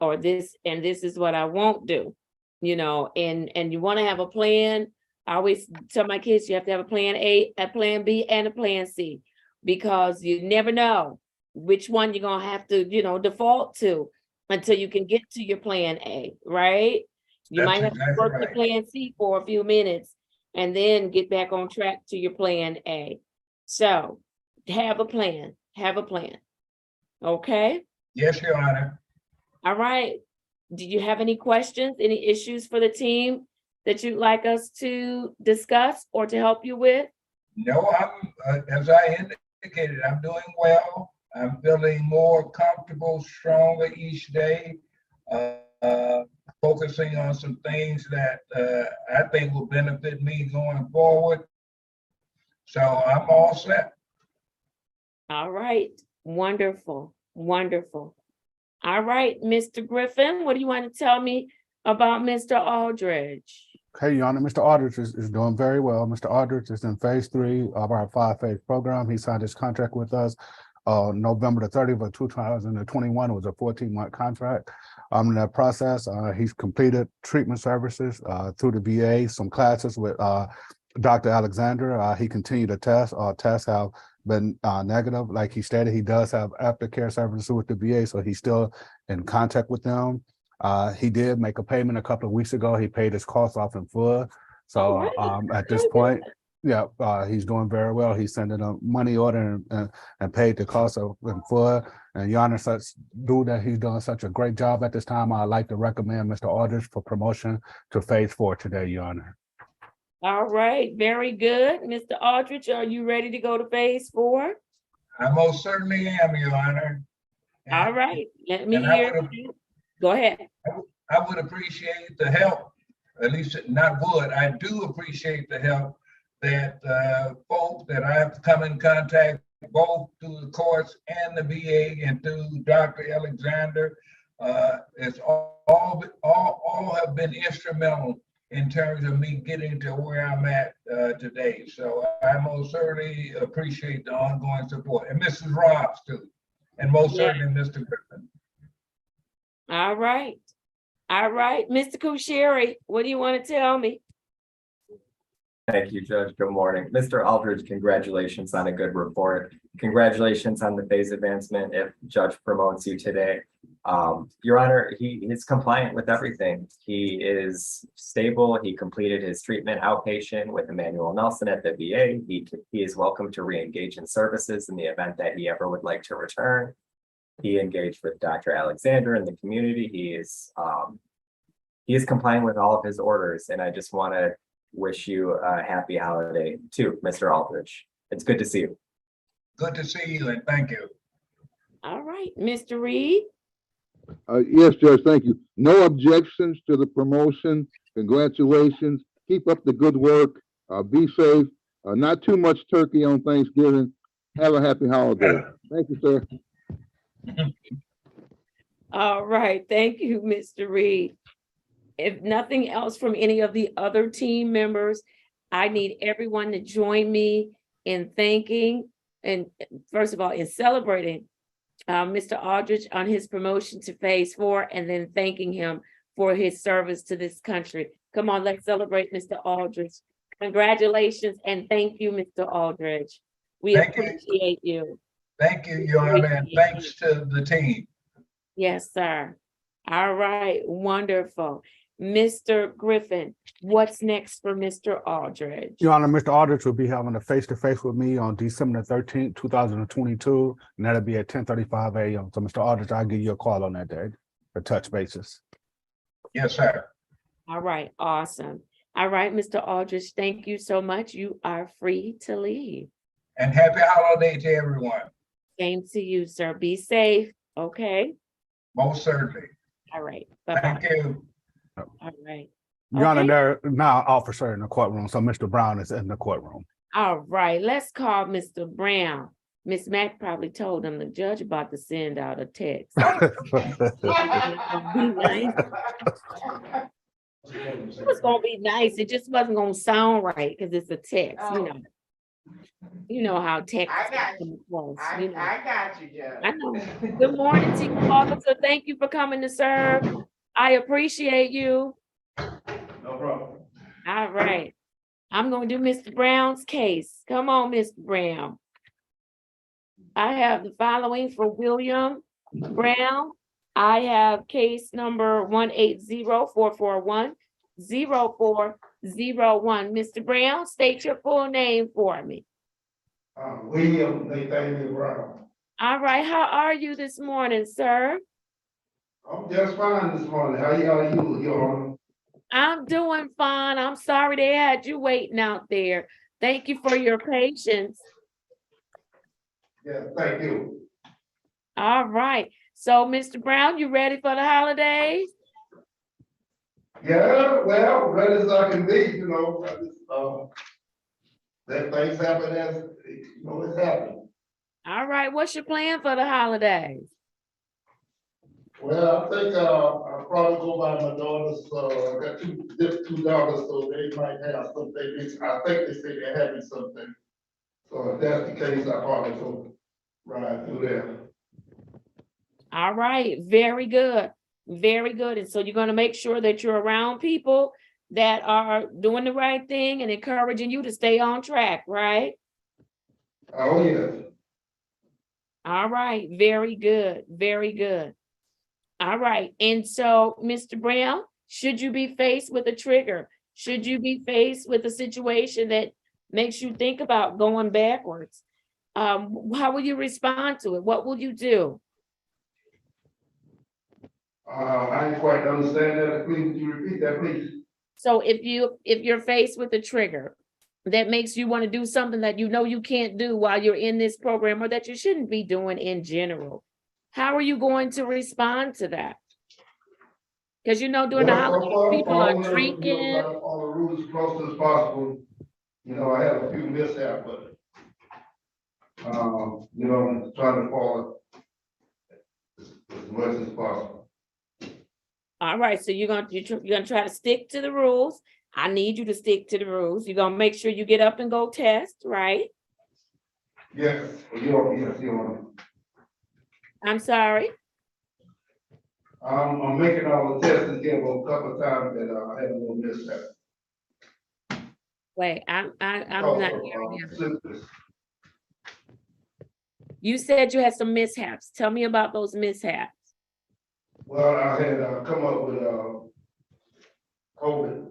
or this is what I won't do, and you want to have a plan. I always tell my kids you have to have a plan A, a plan B, and a plan C, because you never know which one you're gonna have to, default to until you can get to your plan A, right? You might have to work the plan C for a few minutes and then get back on track to your plan A. So have a plan, Okay? Yes, Your Honor. All right. Do you have any questions, any issues for the team that you'd like us to discuss or to help you with? No, as I indicated, I'm doing well. I'm feeling more comfortable, stronger each day, focusing on some things that I think will benefit me going forward. So I'm all set. All right. Wonderful. Wonderful. All right, Mr. Griffin, what do you want to tell me about Mr. Aldrich? Okay, Your Honor, Mr. Aldrich is doing very well. Mr. Aldrich is in phase 3 of our 5-phase program. He signed his contract with us November the 30th of 2021. It was a 14-month contract. In that process, he's completed treatment services through the VA, some classes with Dr. Alexander. He continued to test. Tests have been negative. Like he stated, he does have aftercare services with the VA, so he's still in contact with them. He did make a payment a couple of weeks ago. He paid his costs off in full. So at this point, he's doing very well. He's sending a money order and paid the cost of in full. And Your Honor, due that he's doing such a great job at this time, I'd like to recommend Mr. Aldrich for promotion to phase 4 today, Your Honor. All right, very good. Mr. Aldrich, are you ready to go to phase 4? I most certainly am, Your Honor. All right, let me And I hear would, you. Go ahead. I would appreciate the help, at least not would, I do appreciate the help that folks that I have come in contact both through the courts and the VA and through Dr. Alexander. It's all have been instrumental in terms of me getting to where I'm at today. So I most certainly appreciate the ongoing support, and Mrs. Ross too, and most Yeah. certainly Mr. Griffin. All right. All right, Mr. Kushiri, what do you want to tell me? Thank you, Judge. Good morning. Mr. Aldridge, congratulations on a good report. Congratulations on the phase advancement if Judge promotes you today. Your Honor, he is compliant with everything. He is stable. He completed his treatment outpatient with Emmanuel Nelson at the VA. He is welcome to re-engage in services in the event that he ever would like to return. He engaged with Dr. Alexander in the community. He is compliant with all of his orders, and I just want to wish you a happy holiday too, Mr. Aldridge. It's good to see you. Good to see you, and thank you. All right, Mr. Reed. Yes, Judge, thank you. No objections to the promotion. Congratulations. Keep up the good work. Be safe. Not too much turkey on Thanksgiving. Have a happy holiday. Thank you, sir. All right, thank you, Mr. Reed. If nothing else from any of the other team members, I need everyone to join me in thanking and first of all, in celebrating Mr. Aldridge on his promotion to phase 4 and then thanking him for his service to this country. Come on, let's celebrate Mr. Aldridge. Congratulations and thank you, Mr. Aldridge. We appreciate you. Thank you, Your Honor, and thanks to the team. Yes, sir. All right, wonderful. Mr. Griffin, what's next for Mr. Aldridge? Your Honor, Mr. Aldridge will be having a face-to-face with me on December 13th, 2022, and that'll be at 10:35 a.m. So, Mr. Aldridge, I'll give you a call on that day for touch bases. Yes, sir. All right, awesome. All right, Mr. Aldridge, thank you so much. You are free to leave. And happy holiday to everyone. Same to you, sir. Be safe, okay? Most certainly. All right, bye-bye. Thank you. All right. Your Honor, Okay. there are now officer in the courtroom, so Mr. Brown is in the courtroom. All right, let's call Mr. Brown. Miss Mack probably told him the judge about to send out a text. It's gonna be nice. It was gonna be nice. It just wasn't gonna sound right because it's a text, you know. You know how text. I got you. You know. I got you, Judge. I know. Good morning to you, officer. Thank you for coming to serve. I appreciate you. No problem. All right. I'm gonna do Mr. Brown's case. Come on, Mr. Brown. I have the following for William Brown. I have case number 180-441-0401. Mr. Brown, state your full name for me. William Nathaniel Brown. All right, how are you this morning, sir? I'm just fine this morning. How are you, Your Honor? I'm doing fine. I'm sorry they had you waiting out there. Thank you for your patience. Yeah, thank you. All right. So, Mr. Brown, you ready for the holidays? Yeah, well, ready as I can be, you know. I just, that things happen as, you know, it's happening. All right. What's your plan for the holidays? Well, I think I'll probably go by my daughters. I got two daughters, so they might have something. I think they say they're having something. So if that's the case, I probably go ride through there. All right. Very good. Very good. And so you're going to make sure that you're around people that are doing the right thing and encouraging you to stay on track, right? Oh, yes. All right. Very good. Very good. All right. And so, Mr. Brown, should you be faced with a trigger? Should you be faced with a situation that makes you think about going backwards? How will you respond to it? What will you do? I didn't quite understand that. Please, would you repeat that, please? So if you're faced with a trigger, that makes you want to do something that you know you can't do while you're in this program, or that you shouldn't be doing in general. How are you going to respond to that? Because you know, during the holidays, people are drinking. Try to follow the rules as close as possible. You know, I had a few mishaps, but, you know, I'm trying to follow as much as possible. All right, so you're gonna try to stick to the rules. I need you to stick to the rules. You're gonna make sure you get up and go test, right? Yes, you I'm sorry. I'm making all the tests again, but a couple of times that I had a little mishap. Wait, I'm not hearing you. Symptoms. You said you had some mishaps. Tell me about those mishaps. Well, I had come up with COVID.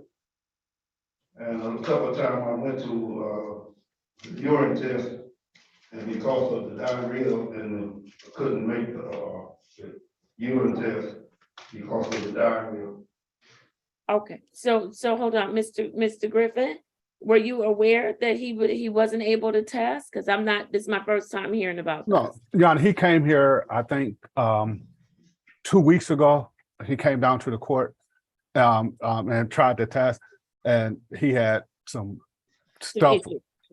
And a couple of times I went to urine test, and because of the diarrhea, and couldn't make the urine test because of the diarrhea. Okay, so hold on, Mr. Griffin, were you aware that he wasn't able to test? Because this is my first time hearing about this. No, Jan, he came here, I think, 2 weeks ago. He came down to the court and tried to test, and he had some stuff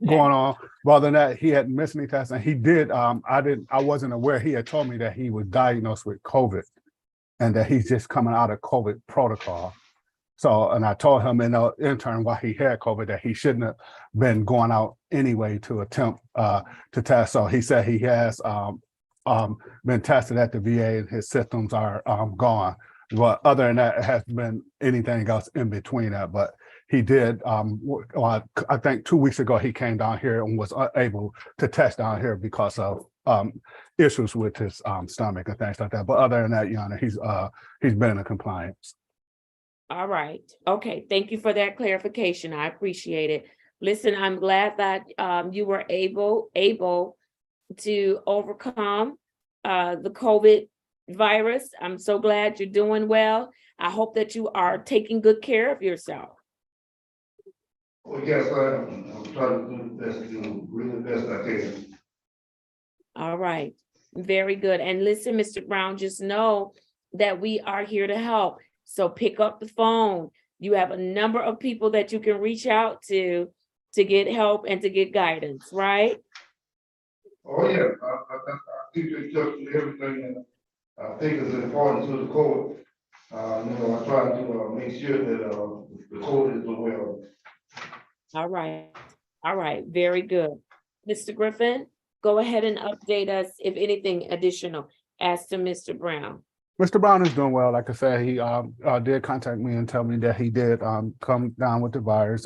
going on. Well, than that, he hadn't missed any tests, and he did. I wasn't aware. He had told me that he was diagnosed with COVID, and that he's just coming out of COVID protocol. So, and I told him in the intern while he had COVID that he shouldn't have been going out anyway to attempt to test. So he said he has been tested at the VA and his symptoms are gone. But other than that, it hasn't been anything else in between that. But he did, I think 2 weeks ago, he came down here and was able to test down here because of issues with his stomach and things like that. But other than that, Your Honor, he's been in compliance. All right. Okay. Thank you for that clarification. I appreciate it. Listen, I'm glad that you were able to overcome the COVID virus. I'm so glad you're doing well. I hope that you are taking good care of yourself. Well, yes, I'm trying to do the best, really the best I can. All right. Very good. And listen, Mr. Brown, just know that we are here to help. So pick up the phone. You have a number of people that you can reach out to get help and to get guidance, right? Oh, yeah, I keep in touch with everything that I think is important to the court. You know, I try to make sure that the court is aware. All right. All right. Very good. Mr. Griffin, go ahead and update us if anything additional as to Mr. Brown. Mr. Brown is doing well. Like I said, he did contact me and tell me that he did come down with the virus.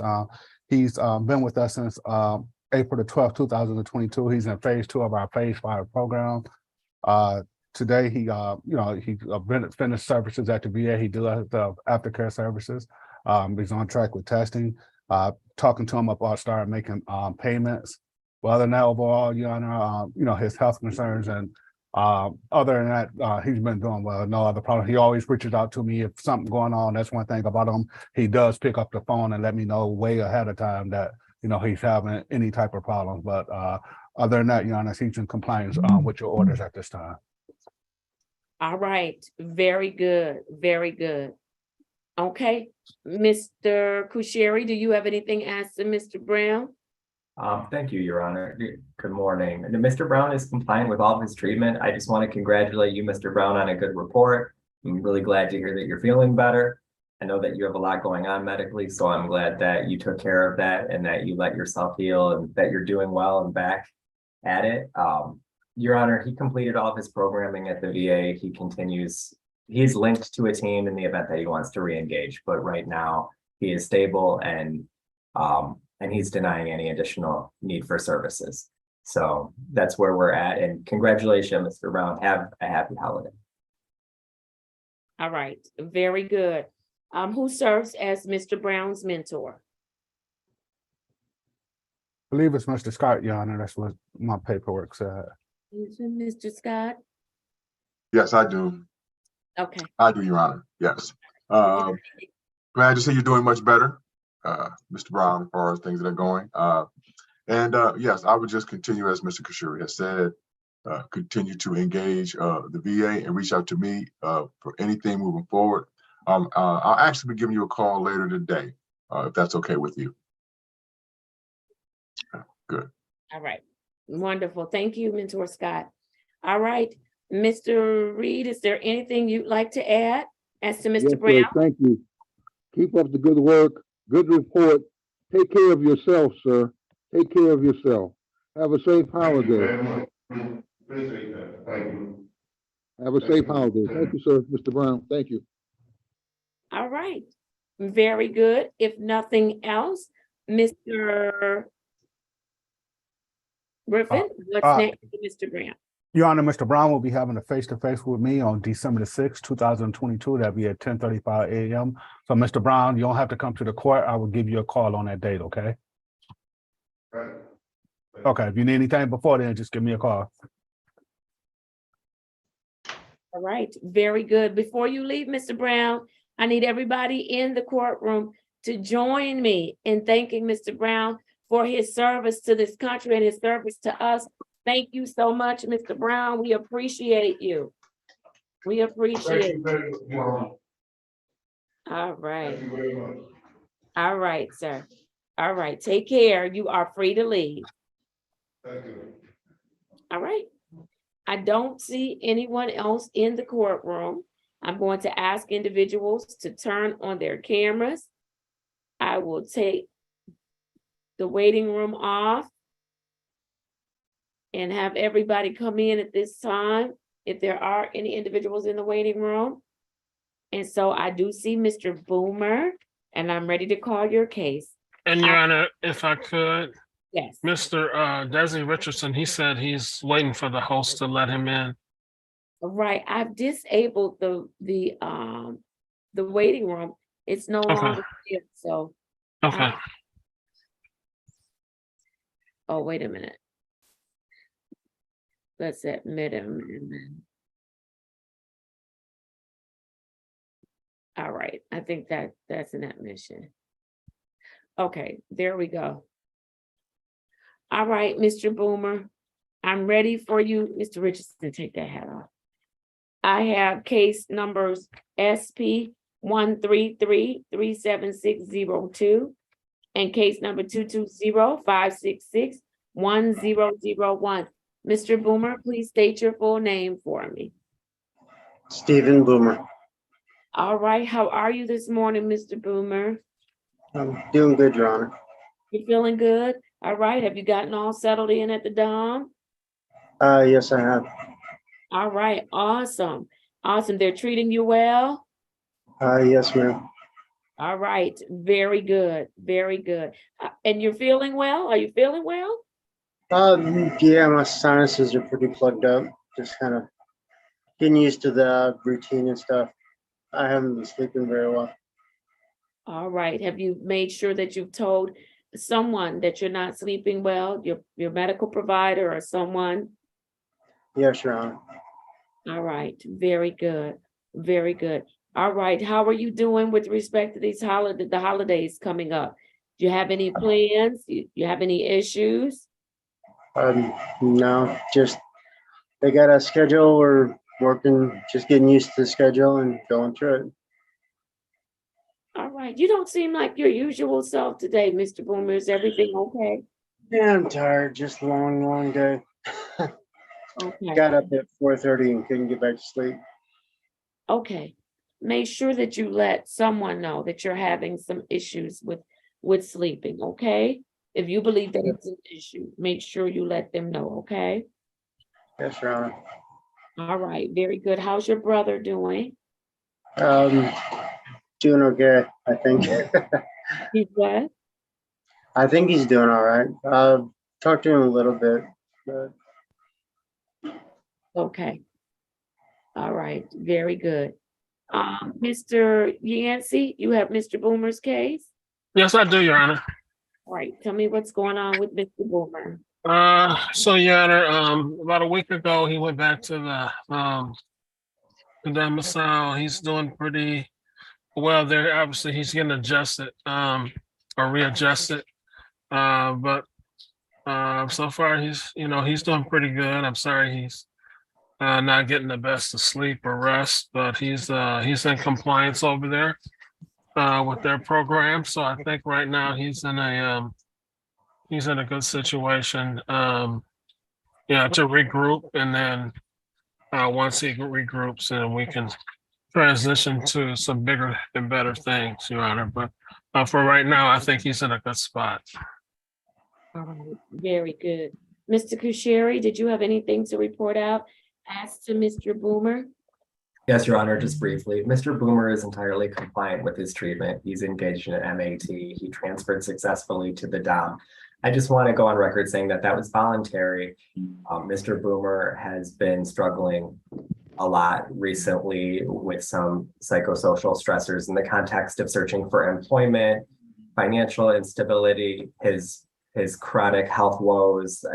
He's been with us since April the 12th, 2022. He's in phase 2 of our phase 5 program. Today, he finished services at the VA. He does the aftercare services. He's on track with testing. Talking to him about starting making payments. Well, other than that, overall, Your Honor, his health concerns and other than that, he's been doing well. No other problem. He always reaches out to me if something going on. That's one thing about him. He does pick up the phone and let me know way ahead of time that he's having any type of problems. But other than that, Your Honor, he's in compliance with your orders at this time. All right. Very good. Very good. Okay. Mr. Kusheri, do you have anything asked to Mr. Brown? Thank you, Your Honor. Good morning. Mr. Brown is compliant with all of his treatment. I just want to congratulate you, Mr. Brown, on a good report. I'm really glad to hear that you're feeling better. I know that you have a lot going on medically, so I'm glad that you took care of that and that you let yourself heal and that you're doing well and back at it. Your Honor, he completed all of his programming at the VA. He's linked to a team in the event that he wants to re-engage, but right now he is stable and he's denying any additional need for services. So that's where we're at. And congratulations, Mr. Brown. Have a happy holiday. All right. Very good. Who serves as Mr. Brown's mentor? I believe it's Mr. Scott, Your Honor. That's what my paperwork said. Is it Mr. Scott? Yes, I do. Okay. I do, Your Honor. Yes. Glad to see you're doing much better. Mr. Brown, as far as things that are going. Yes, I would just continue, as Mr. Kashuri has said, continue to engage the VA and reach out to me for anything moving forward. I'll actually be giving you a call later today, if that's okay with you. Good. All right. Wonderful. Thank you, Mentor Scott. All right. Mr. Reed, is there anything you'd like to add as to Mr. Yes, Brown? sir. Thank you. Keep up the good work, good report. Take care of yourself, sir. Take care of yourself. Have a safe holiday. Appreciate that. Thank you. Have a safe holiday. Thank you, sir, Mr. Brown. Thank you. All right. Very good. If nothing else, Mr. Griffin, what's next for Mr. Brown? Your Honor, Mr. Brown will be having a face-to-face with me on December the 6th, 2022. That'll be at 10:35 a.m. So, Mr. Brown, you don't have to come to the court. I will give you a call on that date, okay? Right. Okay, if you need anything before then, just give me a call. All right, very good. Before you leave, Mr. Brown, I need everybody in the courtroom to join me in thanking Mr. Brown for his service to this country and his service to us. Thank you so much, Mr. Brown. We appreciate you. We appreciate you. All right. Thank you very much. All right, sir. All right, take care. You are free to leave. Thank you. All right. I don't see anyone else in the courtroom. I'm going to ask individuals to turn on their cameras. I will take the waiting room off and have everybody come in at this time if there are any individuals in the waiting room. And so I do see Mr. Boomer, and I'm ready to call your case. And Your Honor, if I could, Yes. Mr. Desi Richardson, he said he's waiting for the host to let him in. Right, I've disabled the waiting room. It's no longer there, so. Okay. Oh, wait a minute. Let's admit him and then. All right, I think that's an admission. Okay, there we go. All right, Mr. Boomer, I'm ready for you. Mr. Richardson, take that hat off. I have case numbers SP 133-37602 and case number 220-566-1001. Mr. Boomer, please state your full name for me. Stephen Boomer. All right, how are you this morning, Mr. Boomer? I'm doing good, Your Honor. You feeling good? All right, have you gotten all settled in at the Dom? Yes, I have. All right, awesome. Awesome, they're treating you well? Yes, ma'am. All right, very good, very good. And you're feeling well? Are you feeling well? Yeah, my sinuses are pretty plugged up. Just kind of getting used to the routine and stuff. I haven't been sleeping very well. All right, have you made sure that you've told someone that you're not sleeping well, your medical provider or someone? Yes, Your Honor. All right, very good, very good. All right, how are you doing with respect to these the holidays coming up? Do you have any plans? You have any issues? No, just they got a schedule. We're working, just getting used to the schedule and going through it. All right, you don't seem like your usual self today, Mr. Boomer. Is everything okay? Yeah, I'm tired. Just a long day. Okay. Got up at 4:30 and couldn't get back to sleep. Okay. Make sure that you let someone know that you're having some issues with sleeping, okay? If you believe that it's an issue, make sure you let them know, okay? Yes, Your Honor. All right, very good. How's your brother doing? Doing okay, I think. He's what? I think he's doing all right. Talked to him a little bit, but Okay. All right, very good. Mr. Yancey, you have Mr. Boomer's case? Yes, I do, Your Honor. All right, tell me what's going on with Mr. Boomer. So Your Honor, about a week ago, he went back to the domicile. He's doing pretty well there. Obviously, he's getting adjusted. or readjusted. But so far he's doing pretty good. I'm sorry he's not getting the best of sleep or rest, but he's in compliance over there with their program. So I think right now he's in a good situation. To regroup, and then once he regroups, and we can transition to some bigger and better things, Your Honor. But for right now, I think he's in a good spot. All right, very good. Mr. Kusheri, did you have anything to report out as to Mr. Boomer? Yes, Your Honor, just briefly. Mr. Boomer is entirely compliant with his treatment. He's engaged in an MAT. He transferred successfully to the DOM. I just want to go on record saying that that was voluntary. Mr. Boomer has been struggling a lot recently with some psychosocial stressors in the context of searching for employment, financial instability, his chronic health woes.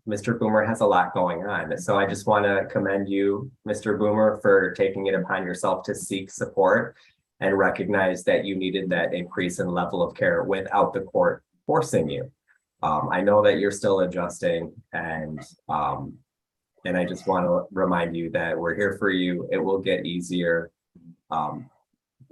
Mr. Boomer has a lot going on. So I just want to commend you, Mr. Boomer, for taking it upon yourself to seek support and recognize that you needed that increase in level of care without the court forcing you. I know that you're still adjusting, and I just want to remind you that we're here for you. It will get easier.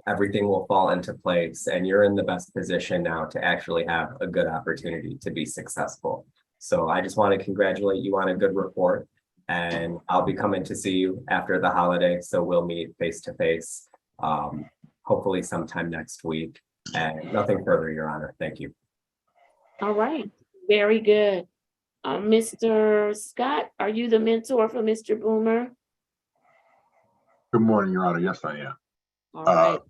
Everything will fall into place, and you're in the best position now to actually have a good opportunity to be successful. So I just want to congratulate you on a good report, and I'll be coming to see you after the holiday. So we'll meet face to face, hopefully sometime next week. And nothing further, Your Honor. Thank you. All right, very good. Mr. Scott, are you the mentor for Mr. Boomer? Good morning, Your Honor. Yes, I am. All right.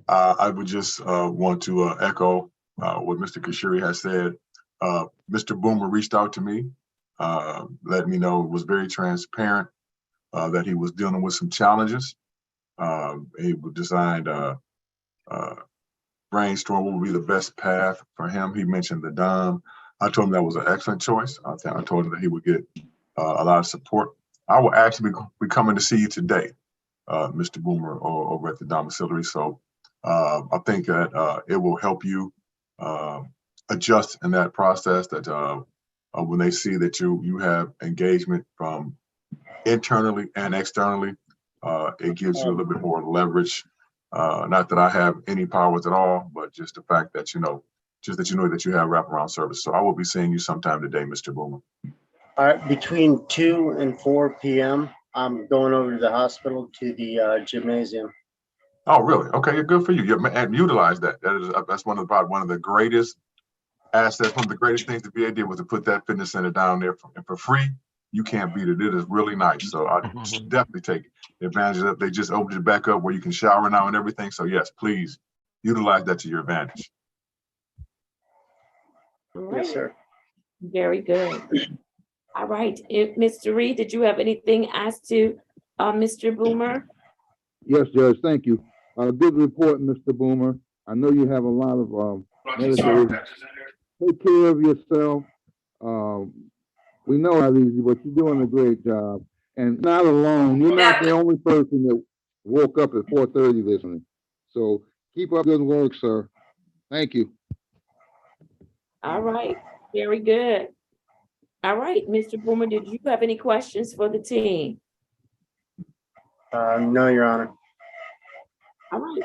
I would just want to echo what Mr. Kusheri has said. Mr. Boomer reached out to me, let me know, it was very transparent that he was dealing with some challenges. He designed brainstorm what would be the best path for him. He mentioned the DOM. I told him that was an excellent choice. I told him that he would get a lot of support. I will actually be coming to see you today, Mr. Boomer, over at the domiciliary. So I think that it will help you adjust in that process, that when they see that you have engagement from internally and externally, it gives you a little bit more leverage. Not that I have any powers at all, but just the fact that that you have wraparound service. So I will be seeing you sometime today, Mr. Boomer. All right, between 2 and 4 p.m., I'm going over to the hospital to the gymnasium. Oh, really? Okay, good for you. And utilize that. That's one of the greatest assets. One of the greatest things the VA did was to put that fitness center down there for free. You can't beat it. It is really nice. So I definitely take advantage of it. They just opened it back up where you can shower now and everything. So yes, please utilize that to your advantage. All right. Yes, sir. Very good. All right, Mr. Reed, did you have anything as to Mr. Boomer? Yes, Judge, thank you. Good report, Mr. Boomer. I know you have a lot of medical. Take care of yourself. We know how easy, but you're doing a great job. And not alone. You're not the only person that woke up at 4:30 listening. So keep up good work, sir. Thank you. All right, very good. All right, Mr. Boomer, did you have any questions for the team? No, Your Honor. All right.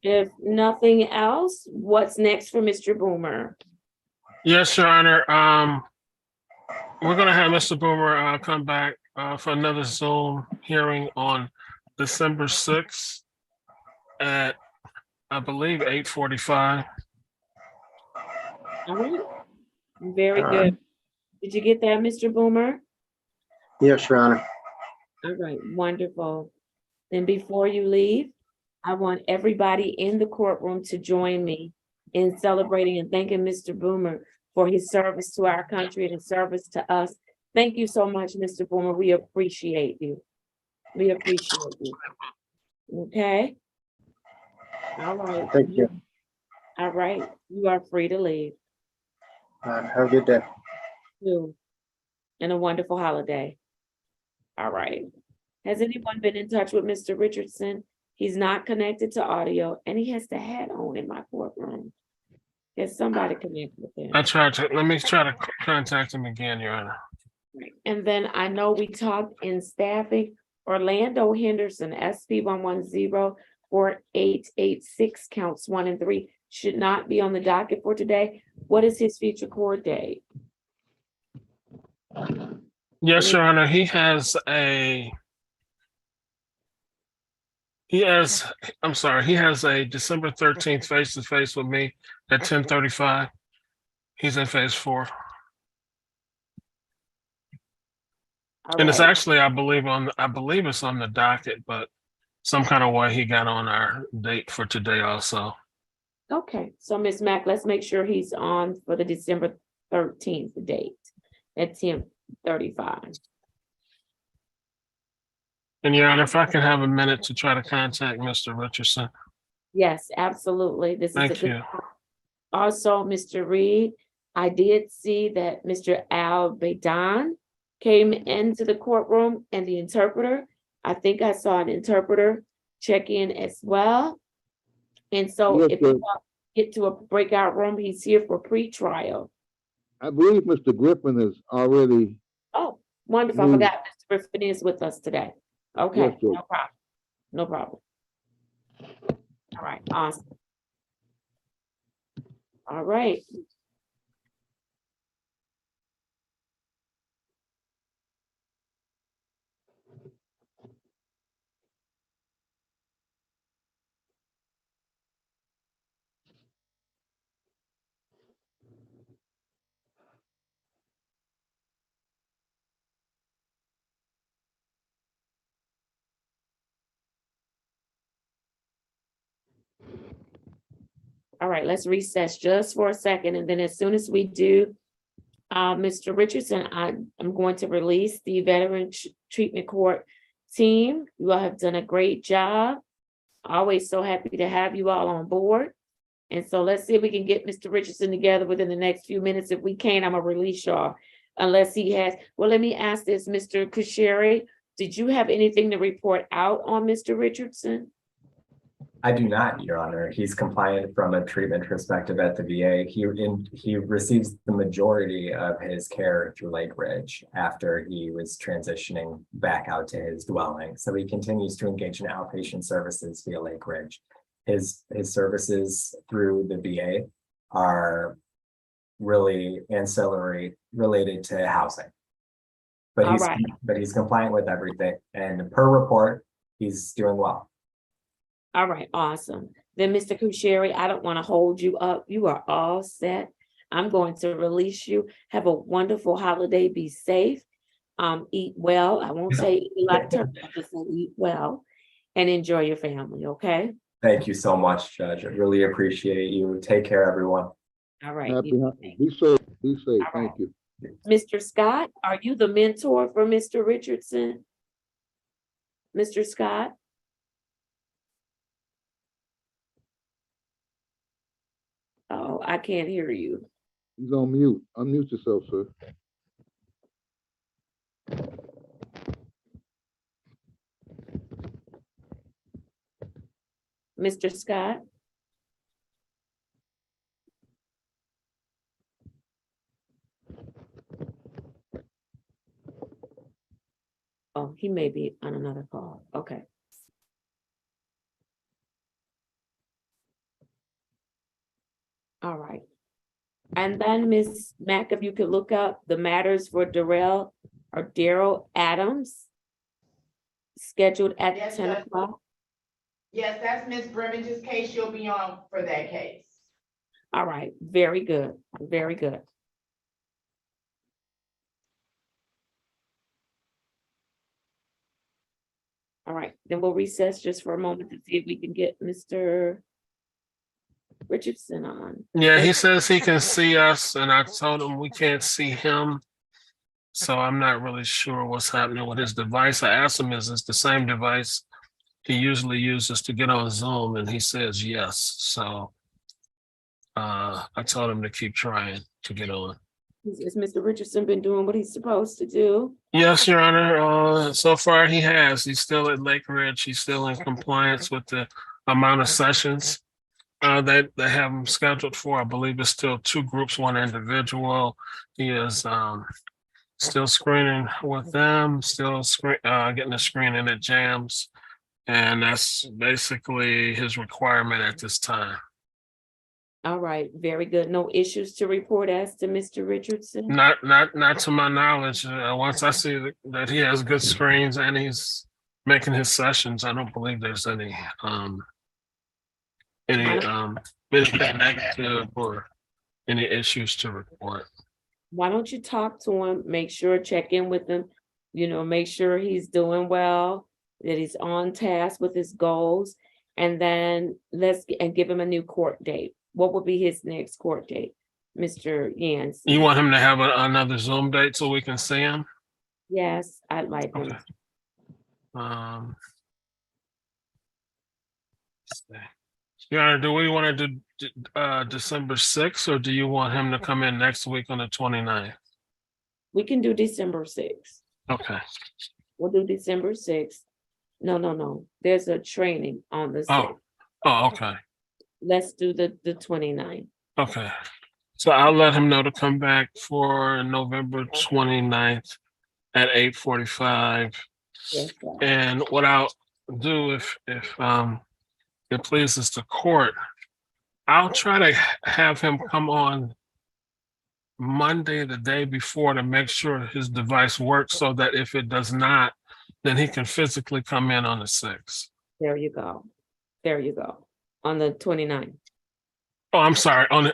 If nothing else, what's next for Mr. Boomer? Yes, Your Honor. We're going to have Mr. Boomer come back for another Zoom hearing on December 6th at, I believe, 8:45. All right. Very good. Did you get that, Mr. Boomer? Yes, Your Honor. All right, wonderful. Then before you leave, I want everybody in the courtroom to join me in celebrating and thanking Mr. Boomer for his service to our country and his service to us. Thank you so much, Mr. Boomer. We appreciate you. We appreciate you. Okay? All right. Thank you. All right. You are free to leave. Have a good day. You. And a wonderful holiday. All right. Has anyone been in touch with Mr. Richardson? He's not connected to audio and he has the hat on in my courtroom. Can somebody connect with I him? tried to, let me try to contact him again, Your Honor. And then I know we talked in staffing, Orlando Henderson, SP 1104886, counts 1 and 3, should not be on the docket for today. What is his future court date? Yes, Your Honor, he has, I'm sorry, he has a December 13th face-to-face with me at 10:35. He's in phase 4. And it's actually, I believe it's on the docket, but some kind of way he got on our date for today also. Okay, so Ms. Mack, let's make sure he's on for the December 13th date at 10:35. And Your Honor, if I can have a minute to try to contact Mr. Richardson. Yes, absolutely. This is a Thank good. you. Also, Mr. Reed, I did see that Mr. Al-Baidan came into the courtroom and the interpreter. I think I saw an interpreter check in as well. And so Yes, if sir. we get to a breakout room, he's here for pre-trial. I believe Mr. Griffin is already. Oh, wonderful. I moved. forgot Mr. Griffin is with us today. Okay, Yes, sir. no problem. No problem. All right, awesome. All right. All right, let's recess just for a second, and then as soon as we do, Mr. Richardson, I'm going to release the Veteran Treatment Court team. You all have done a great job. Always so happy to have you all on board. And so let's see if we can get Mr. Richardson together within the next few minutes. If we can't, I'm gonna release y'all unless he has. Well, let me ask this, Mr. Kusheri, did you have anything to report out on Mr. Richardson? I do not, Your Honor. He's compliant from a treatment perspective at the VA. He receives the majority of his care through Lake Ridge after he was transitioning back out to his dwelling. So he continues to engage in outpatient services via Lake Ridge. His services through the VA are really ancillary related to housing. But he's compliant with everything. And per report, he's doing well. All right, awesome. Then Mr. Kusheri, I don't want to hold you up. You are all set. I'm going to release you. Have a wonderful holiday. Be safe. Eat well. I won't say eat a lot of turkey, I'll just say eat well and enjoy your family, okay? Thank you so much, Judge. I really appreciate you. Take care, everyone. All right. Be safe. Be safe. Thank you. Mr. Scott, are you the mentor for Mr. Richardson? Mr. Scott? Oh, I can't hear you. He's on mute. Unmute yourself, sir. Mr. Scott? Oh, he may be on another call. Okay. All right. And then Ms. Mack, if you could look up the matters for Daryl Adams, scheduled at Yes, 10 Judge. o'clock. Yes, that's Ms. Brimmage's case. She'll be on for that case. All right, very good, very good. All right, then we'll recess just for a moment to see if we can get Mr. Richardson on. Yeah, he says he can see us, and I told him we can't see him. So I'm not really sure what's happening with his device. I asked him, is this the same device he usually uses to get on Zoom? And he says yes. So I told him to keep trying to get on. Has Mr. Richardson been doing what he's supposed to do? Yes, Your Honor. So far he has. He's still at Lake Ridge. He's still in compliance with the amount of sessions. They have him scheduled for, I believe it's still 2 groups, 1 individual. He is still screening with them, still getting the screening at jams. And that's basically his requirement at this time. All right, very good. No issues to report as to Mr. Richardson? Not to my knowledge. Once I see that he has good screens and he's making his sessions, I don't believe there's anything negative or any issues to report. Why don't you talk to him, make sure, check in with him, make sure he's doing well, that he's on task with his goals, and then give him a new court date. What would be his next court date, Mr. Yance? You want him to have another Zoom date so we can see him? Yes, I'd like him. Okay. Your Honor, do we want to do December 6th, or do you want him to come in next week on the 29th? We can do December 6th. Okay. We'll do December 6th. No. There's a training on the 6th. Oh, okay. Let's do the 29th. Okay. So I'll let him know to come back for November 29th at 8:45. Yes, sir. And what I'll do if it pleases the court, I'll try to have him come on Monday, the day before, to make sure his device works, so that if it does not, then he can physically come in on the 6th. There you go. On the 29th. Oh, I'm sorry. I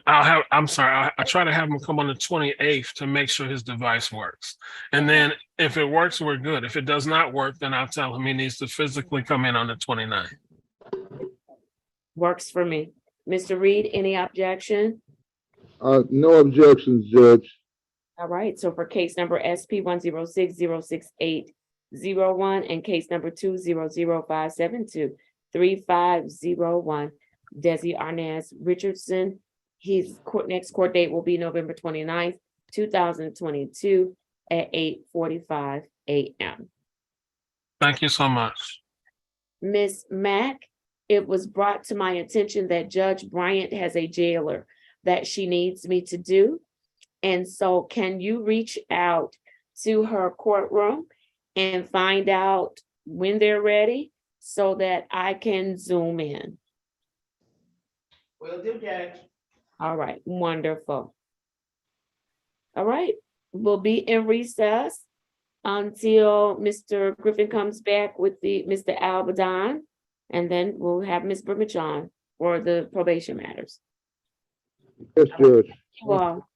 try to have him come on the 28th to make sure his device works. And then if it works, we're good. If it does not work, then I'll tell him he needs to physically come in on the 29th. Works for me. Mr. Reed, any objection? No objections, Judge. All right, so for case number SP 106068001 and case number 20057233501, Desi Arnaz Richardson, his next court date will be November 29th, 2022 at 8:45 a.m. Thank you so much. Ms. Mack, it was brought to my attention that Judge Bryant has a jailer that she needs me to do. And so can you reach out to her courtroom and find out when they're ready so that I can Zoom in? Will do, Judge. All right, wonderful. All right, we'll be in recess until Mr. Griffin comes back with Mr. Albadon, and then we'll have Ms. Brimage on for the probation matters. Yes, Judge. Well.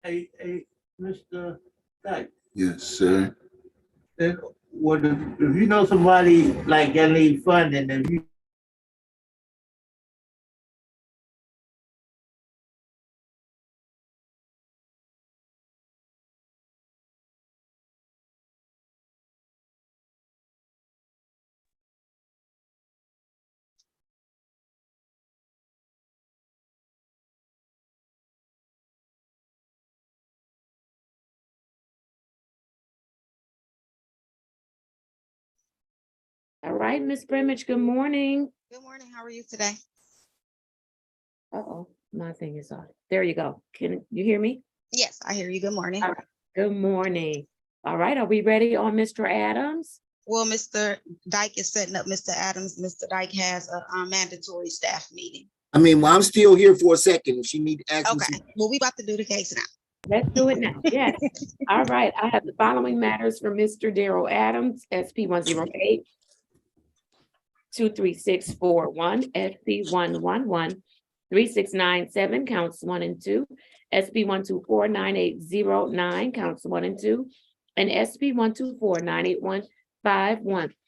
Hey, Mr. Dyke, Yes, sir. what if you know somebody like that need funding, if you All right, Ms. Brimage, good morning. Good morning. How are you today? Uh-oh, my thing is on. There you go. Can you hear me? Yes, I hear you. Good morning. All right. Good morning. All right, are we ready on Mr. Adams? Well, Mr. Dyke is setting up Mr. Adams. Mr. Dyke has a mandatory staff meeting. I mean, well, I'm still here for a second. If she need to ask me Okay, some. well, we about to do the case now. Let's do it now. Yes. All right, I have the following matters for Mr. Darrell Adams, SP 108 23641, SP 111 3697, counts 1 and 2, SP 1249809, counts 1 and 2, and SP 1249851.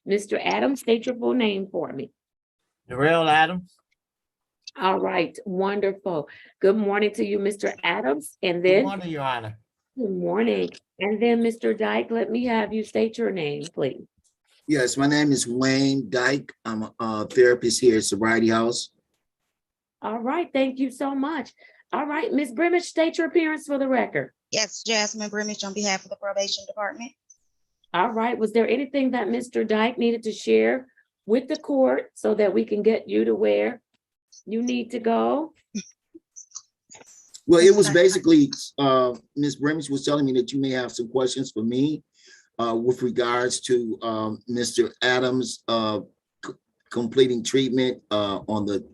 Mr. Adams, state your full name for me. Darrell Adams. All right, wonderful. Good morning to you, Mr. Adams, and Good then morning, Your Honor. good morning. And then, Mr. Dyke, let me have you state your name, please. Yes, my name is Wayne Dyke. I'm a therapist here at Sobriety House. All right, thank you so much. All right, Ms. Brimage, state your appearance for the record. Yes, Jasmine Brimage on behalf of the probation department. All right, was there anything that Mr. Dyke needed to share with the court so that we can get you to where you need to go? Well, it was basically, Ms. Brimage was telling me that you may have some questions for me with regards to Mr. Adams completing treatment on the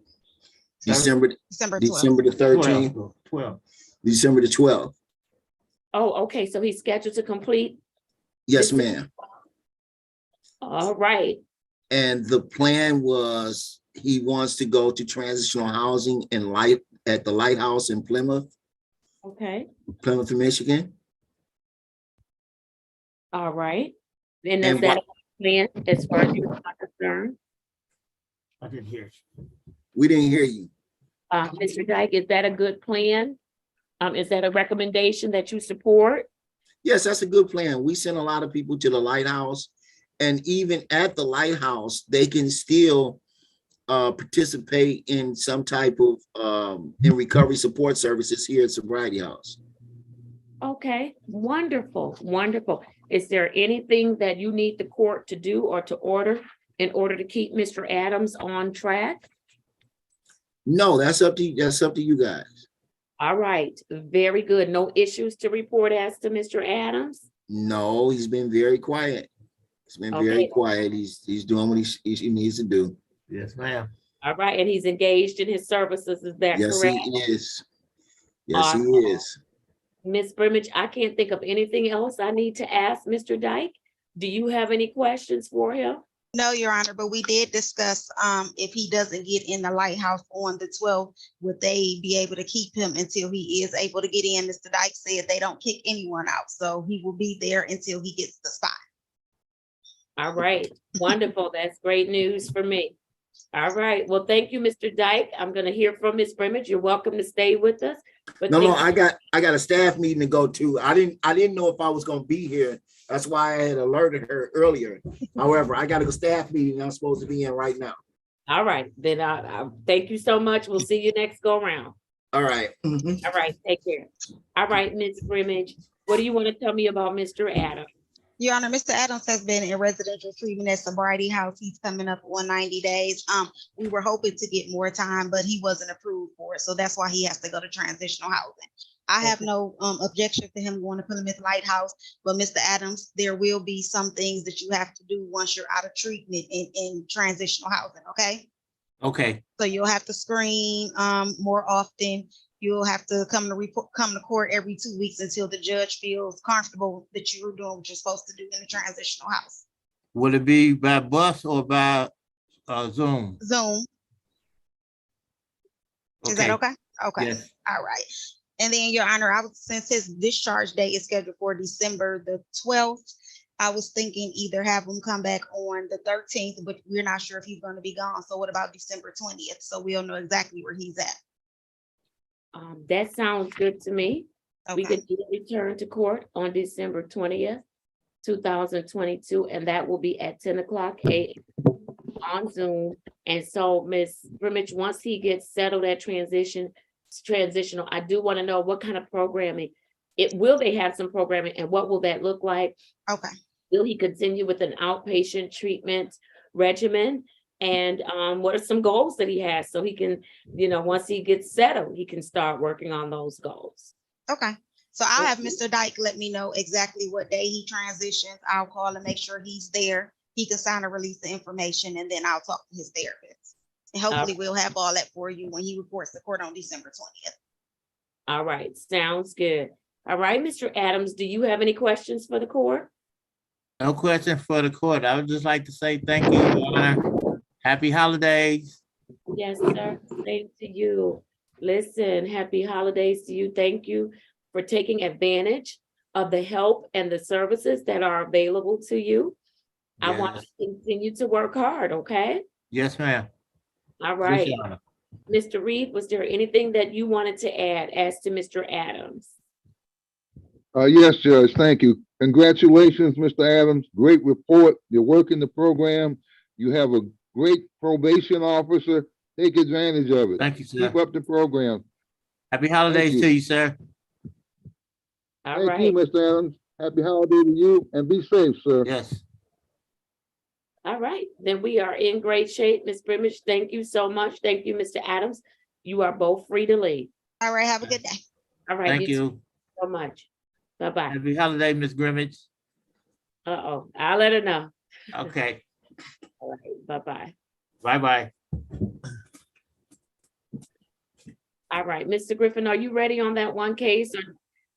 December the 13th. 12. December the 12th. Oh, okay, so he's scheduled to complete? Yes, ma'am. All right. And the plan was he wants to go to transitional housing at the Lighthouse in Plymouth, Okay, Michigan. all right. And is And that a plan as far as you're concerned? I didn't hear you. We didn't hear you. Mr. Dyke, is that a good plan? Is that a recommendation that you support? Yes, that's a good plan. We send a lot of people to the Lighthouse, and even at the Lighthouse, they can still participate in some type of in recovery support services here at Sobriety House. Okay, wonderful, wonderful. Is there anything that you need the court to do or to order in order to keep Mr. Adams on track? No, that's up to you. That's up to you guys. All right, very good. No issues to report as to Mr. Adams? No, he's been very quiet. He's been very quiet. He's doing what he needs to do. Yes, ma'am. All right, and he's engaged in his services, is that Yes, correct? he is. Yes, he is. Ms. Brimage, I can't think of anything else I need to ask Mr. Dyke. Do you have any questions for him? No, Your Honor, but we did discuss if he doesn't get in the Lighthouse on the 12th, would they be able to keep him until he is able to get in? Mr. Dyke said they don't kick anyone out, so he will be there until he gets the spot. All right, wonderful. That's great news for me. All right, well, thank you, Mr. Dyke. I'm gonna hear from Ms. Brimage. You're welcome to stay with us. But No, thank I got a staff meeting to go to. I didn't know if I was gonna be here. That's why I had alerted her earlier. However, I got a staff meeting I'm supposed to be in right now. All right, then I thank you so much. We'll see you next go round. All right. All right, take care. All right, Ms. Brimage, what do you want to tell me about Mr. Adams? Your Honor, Mr. Adams has been in residential treatment at Sobriety House. He's coming up on 90 days. We were hoping to get more time, but he wasn't approved for it. So that's why he has to go to transitional housing. I have no objection to him going to Plymouth Lighthouse, but Mr. Adams, there will be some things that you have to do once you're out of treatment in transitional housing, okay? Okay. So you'll have to screen more often. You'll have to come to court every 2 weeks until the judge feels comfortable that you're doing what you're supposed to do in the transitional house. Will it be by bus or by Zoom? Zoom. Is that okay? Okay. Yes. All right. And then, Your Honor, since his discharge date is scheduled for December the 12th, I was thinking either have him come back on the 13th, but we're not sure if he's going to be gone. So what about December 20th? So we'll know exactly where he's at. That sounds good to me. We Okay. could return to court on December 20th, 2022, and that will be at 10 o'clock a.m. on Zoom. And so, Ms. Brimich, once he gets settled at transitional, I do want to know what kind of programming. Will they have some programming, and what will that look like? Okay. Will he continue with an outpatient treatment regimen? And what are some goals that he has so he can, once he gets settled, he can start working on those goals. Okay. So I'll have Mr. Dyke let me know exactly what day he transitions. I'll call and make sure he's there. He can sign or release the information, and then I'll talk to his therapist. And hopefully we'll have all that for you when he reports to court on December 20th. All right, sounds good. All right, Mr. Adams, do you have any questions for the court? No question for the court. I would just like to say thank you, Your Honor. Happy holidays. Yes, sir. Same to you. Listen, happy holidays to you. Thank you for taking advantage of the help and the services that are available to you. I want Yes. to continue to work hard, okay? Yes, ma'am. All right. Yes, Your Honor. Mr. Reed, was there anything that you wanted to add as to Mr. Adams? Yes, Judge, thank you. Congratulations, Mr. Adams. Great report. You're working the program. You have a great probation officer. Take advantage of it. Thank you, sir. Keep up the program. Happy holidays to you, sir. All Thank right. you, Mr. Adams. Happy holiday to you, and be safe, sir. Yes. All right, then we are in great shape. Ms. Brimich, thank you so much. Thank you, Mr. Adams. You are both free to leave. All right. Have a good day. All right. Thank too. you. So much. Bye-bye. Happy holiday, Ms. Grimmage. Uh-oh, I'll let her know. Okay. All right, bye-bye. Bye-bye. All right, Mr. Griffin, are you ready on that one case, or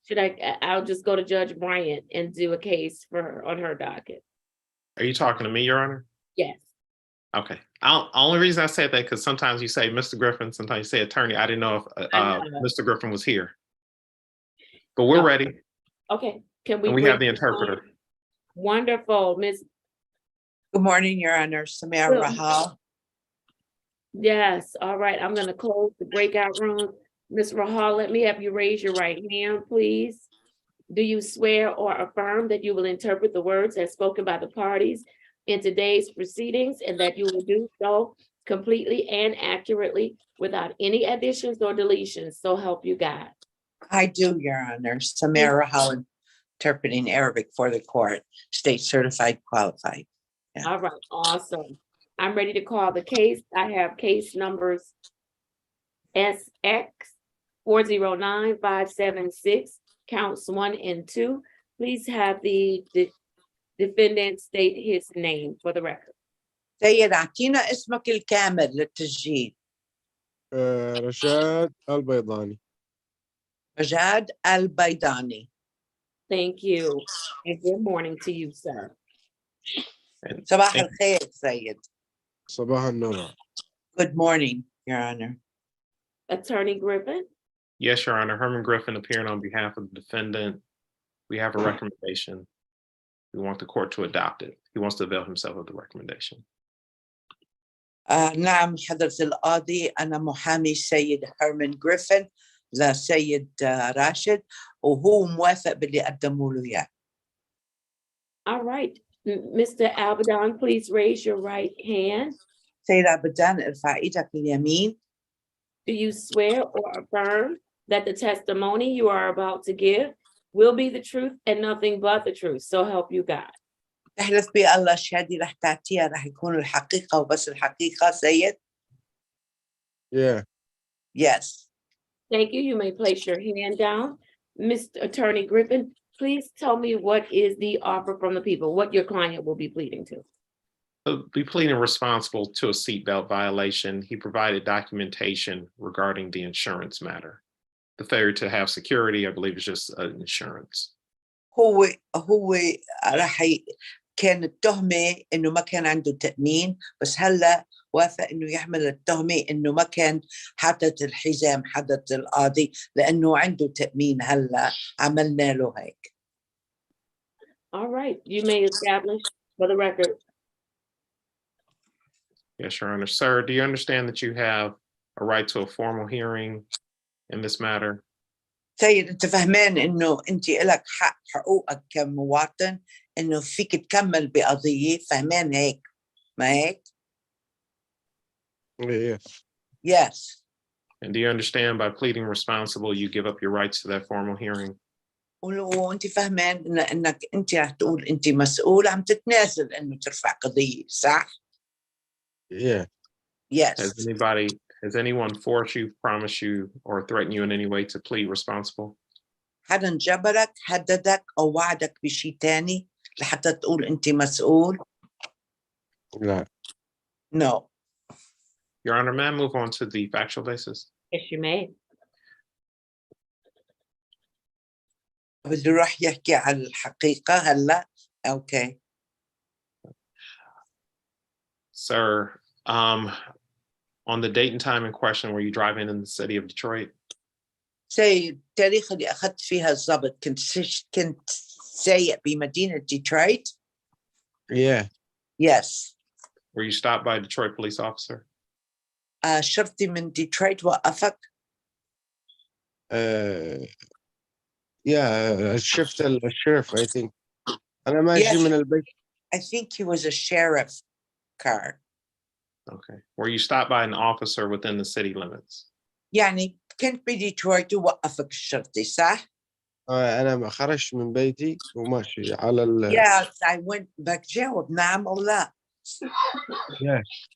should I'll just go to Judge Bryant and do a case on her docket? Are you talking to me, Your Honor? Yes. Okay. Only reason I said that because sometimes you say Mr. Griffin, sometimes you say attorney. I didn't know if Mr. Griffin was here. But we're ready. Okay, can we? And we have the interpreter. Wonderful, Miss. Good morning, Your Honor. Samir Good. Rahal. Yes, all right, I'm gonna close the breakout room. Ms. Rahal, let me have you raise your right hand, please. Do you swear or affirm that you will interpret the words as spoken by the parties in today's proceedings, and that you will do so completely and accurately without any additions or deletions, so help you God? I do, Your Honor. Samir Rahal, interpreting Arabic for the court, state certified qualified. Yeah. All right, awesome. I'm ready to call the case. I have case numbers SX 409576, counts 1 and 2. Please have the defendant state his name for the record. سيد أعطينا اسمك الكامل للتسجيل. رشاد البيضاني. رشاد البيضاني. Thank you. And good morning to you, sir. صباح الخير سيد. صباح النور. Good morning, Your Honor. Attorney Griffin. Yes, Your Honor. Herman Griffin appearing on behalf of the defendant. We have a recommendation. We want the court to adopt it. He wants to avail himself of the recommendation. نعم حضرة القاضي، أنا محامي السيد هيرمان جريفن لسيد راشد، وهو موافق باللي قدموا له إياه. All right, Mr. Albadan, please raise your right hand. سيد عبدان ارفع إيدك اليمين. Do you swear or affirm that the testimony you are about to give will be the truth and nothing but the truth, so help you God? تحلف بالله شهادي رح تعطيها رح يكون الحقيقة وبس الحقيقة سيد. Yeah. Yes. Thank you. You may place your hand down. Mr. Attorney Griffin, please tell me what is the offer from the people, what your client will be pleading to. He'll be pleading responsible to a seatbelt violation. He provided documentation regarding the insurance matter. The failure to have security, I believe, is just insurance. هو رح كانت تهمة إنه ما كان عنده تأمين، بس هلأ وافق إنه يحمل التهمة إنه ما كان حاطط الحزام حضرة القاضي لأنه عنده تأمين. هلأ عملنا له هيك. All right, you may establish for the record. Yes, Your Honor. Sir, do you understand that you have a right to a formal hearing in this matter? سيد أنت فهمان إنه أنت إلك حق، حقوقك كمواطن إنه فيك تكمل بقضية، فهمان هيك ما هيك؟ Yeah. Yes. And do you understand by pleading responsible, you give up your rights to that formal hearing? وأنت فهمان إنك أنت رح تقول أنت مسؤول، عم تتنازل إنه ترفع قضية، صح؟ Yeah. Yes. Has anyone forced you, promised you, or threatened you in any way to plead responsible? حدا جبرك، هددك أو وعدك بشيء تاني لحتى تقول أنت مسؤول؟ لا. No. Your Honor, may I move on to the factual basis? Yes, you may. بده يروح يحكي على الحقيقة هلا. Okay. Sir, on the date and time in question, were you driving in the city of Detroit? سيد التاريخ اللي أخذت فيها الضبط كنت سايق بمدينة ديترويت. Yeah. Yes. Were you stopped by a Detroit police officer? شرطي من ديترويت وقفك. Yeah, شفت الشرف I think. أنا ماشي Yes. من البيت. I think he was a sheriff car. Okay. Were you stopped by an officer within the city limits? يعني كنت بديترويت ووقفك الشرطي صح؟ أنا خرجت من بيتي وماشي على Yes, I went. بجاوب نعم أو لا. Yes.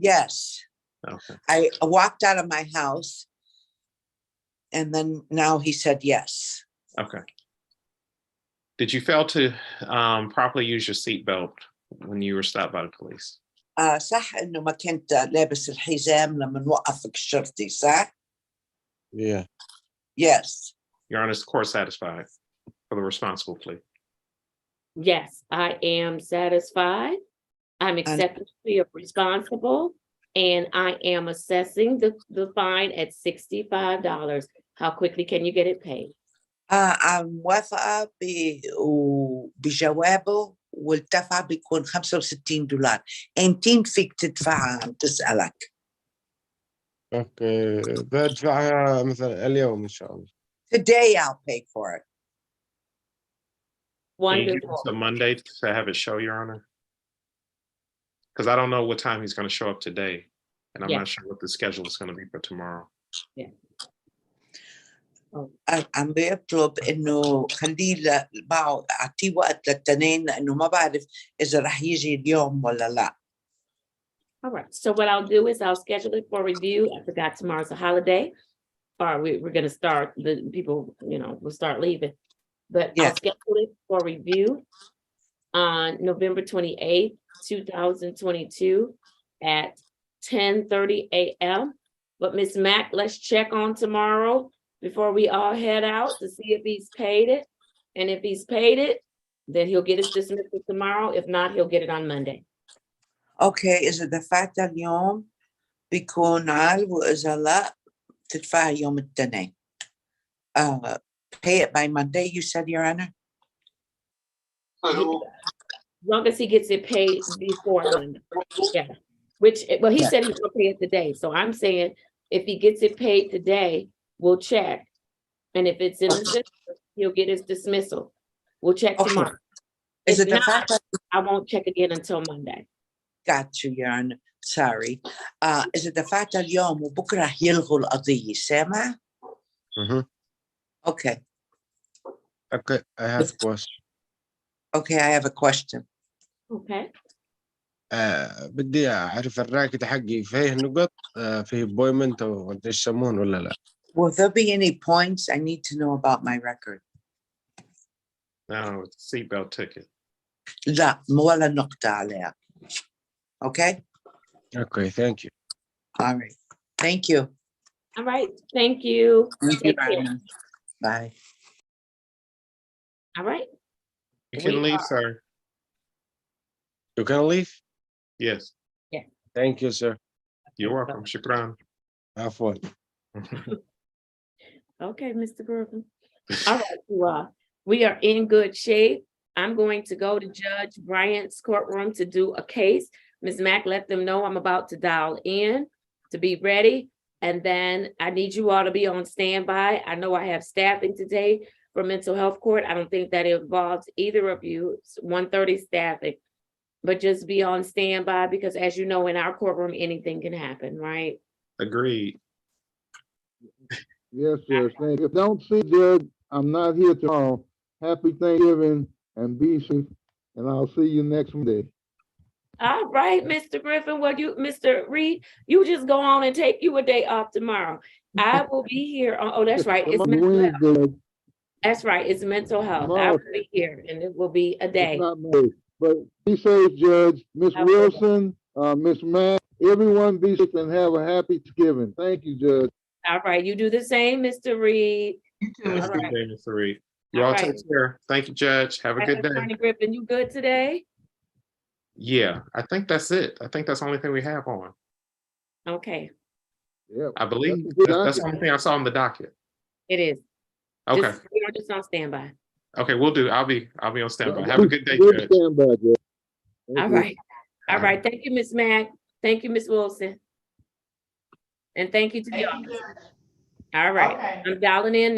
Yes. Okay. I walked out of my house and then now he said yes. Okay. Did you fail to properly use your seatbelt when you were stopped by the police? صح إنه ما كنت لابس الحزام لما وقفك الشرطي صح؟ Yeah. Yes. Your Honor, is the court satisfied for the responsible plea? Yes, I am satisfied. I'm accepting the plea of responsible, and I am assessing the fine at $65. How quickly can you get it paid? موافقة بجوابه والدفع بيكون $65. أمتين فيك تدفعها عم تسألك؟ اوكي بدفعها مثلا اليوم ان شاء الله. Today I'll pay for it. Can you give us a Monday to have it show, Your Honor? Because I don't know what time he's going to show up today, and I'm not sure what the schedule is going to be for tomorrow. Yeah. عم بيطلب إنه خليه معه أعطيه وقت للتنين لأنه ما بعرف إذا رح يجي اليوم ولا لا. All right, so what I'll do is I'll schedule it for review. I forgot tomorrow's a holiday, or we're gonna start, the people, will start leaving. But I'll schedule it for review on November 28th, 2022 at 10:30 a.m. But Ms. Mack, let's check on tomorrow before we all head out to see if he's paid it. And if he's paid it, then he'll get his dismissal tomorrow. If not, he'll get it on Monday. أوكي إذا دفعت اليوم بيكون عال وإذا لا تدفع يوم الاثنين. Pay it by Monday, you said, Your Honor? As long as he gets it paid before Monday. Yeah. Well, he said he's gonna pay it today. So I'm saying if he gets it paid today, we'll check. And if it's in the system, he'll get his dismissal. We'll check tomorrow. If not, I won't check again until Monday. Got you, Your Honor. Sorry. إذا دفعت اليوم وبكرة يلغوا القضية، سامع؟ Okay. Okay, I have a question. Okay, I have a question. Okay. بدي أعرف الراكد حقي فيه نقط فيه بويمنت أو أنت إيش يسمون ولا لا؟ Will there be any points? I need to know about my record. No, it's a seatbelt ticket. لا ولا نقطة عليها. Okay? Okay, thank you. All right. Thank you. All right. Thank you. Thank you, Take care. Anna. Bye. All right. You can leave, sir. You gonna leave? Yes, Thank you, sir. you're welcome. Shukran. Have fun. Okay, Mr. Griffin. All right, we are in good shape. I'm going to go to Judge Bryant's courtroom to do a case. Ms. Mack, let them know I'm about to dial in to be ready. And then I need you all to be on standby. I know I have staffing today for mental health court. I don't think that involves either of you. It's 1:30 staffing. But just be on standby because as you know, in our courtroom, anything can happen, right? Agreed. Yes, sir. Thank you. If I don't see Judge, I'm not here tomorrow. Happy Thanksgiving and be safe. And I'll see you next Monday. All right, Mr. Griffin, Mr. Reed, you just go on and take you a day off tomorrow. I will be here. Oh, that's right. It's mental health. Wednesday. That's right. It's mental health. I will be here and it will be a It's day. not Monday. But be safe, Judge. Miss I will. Wilson, Miss Mack, everyone be safe and have a happy Thanksgiving. Thank you, Judge. All right, you do the same, Mr. Reed. You too, All right. Mr. Reed. You All all right. take care. Thank you, Judge. Have a good day. Attorney Griffin, you good today? Yeah, I think that's it. I think that's the only thing we have on. Okay, Yeah. I believe That's a good that's the docket. only thing I saw on the docket. it is. Okay. You're just on standby. Okay, we'll do. I'll be on standby. Have a good day, Good Judge. standby, Judge. Thank All you. right. All right. Thank you, Ms. Mack. Thank you, Ms. Wilson. And thank you to the Thank you, office. Judge. All right. Okay. I'm dialing in now.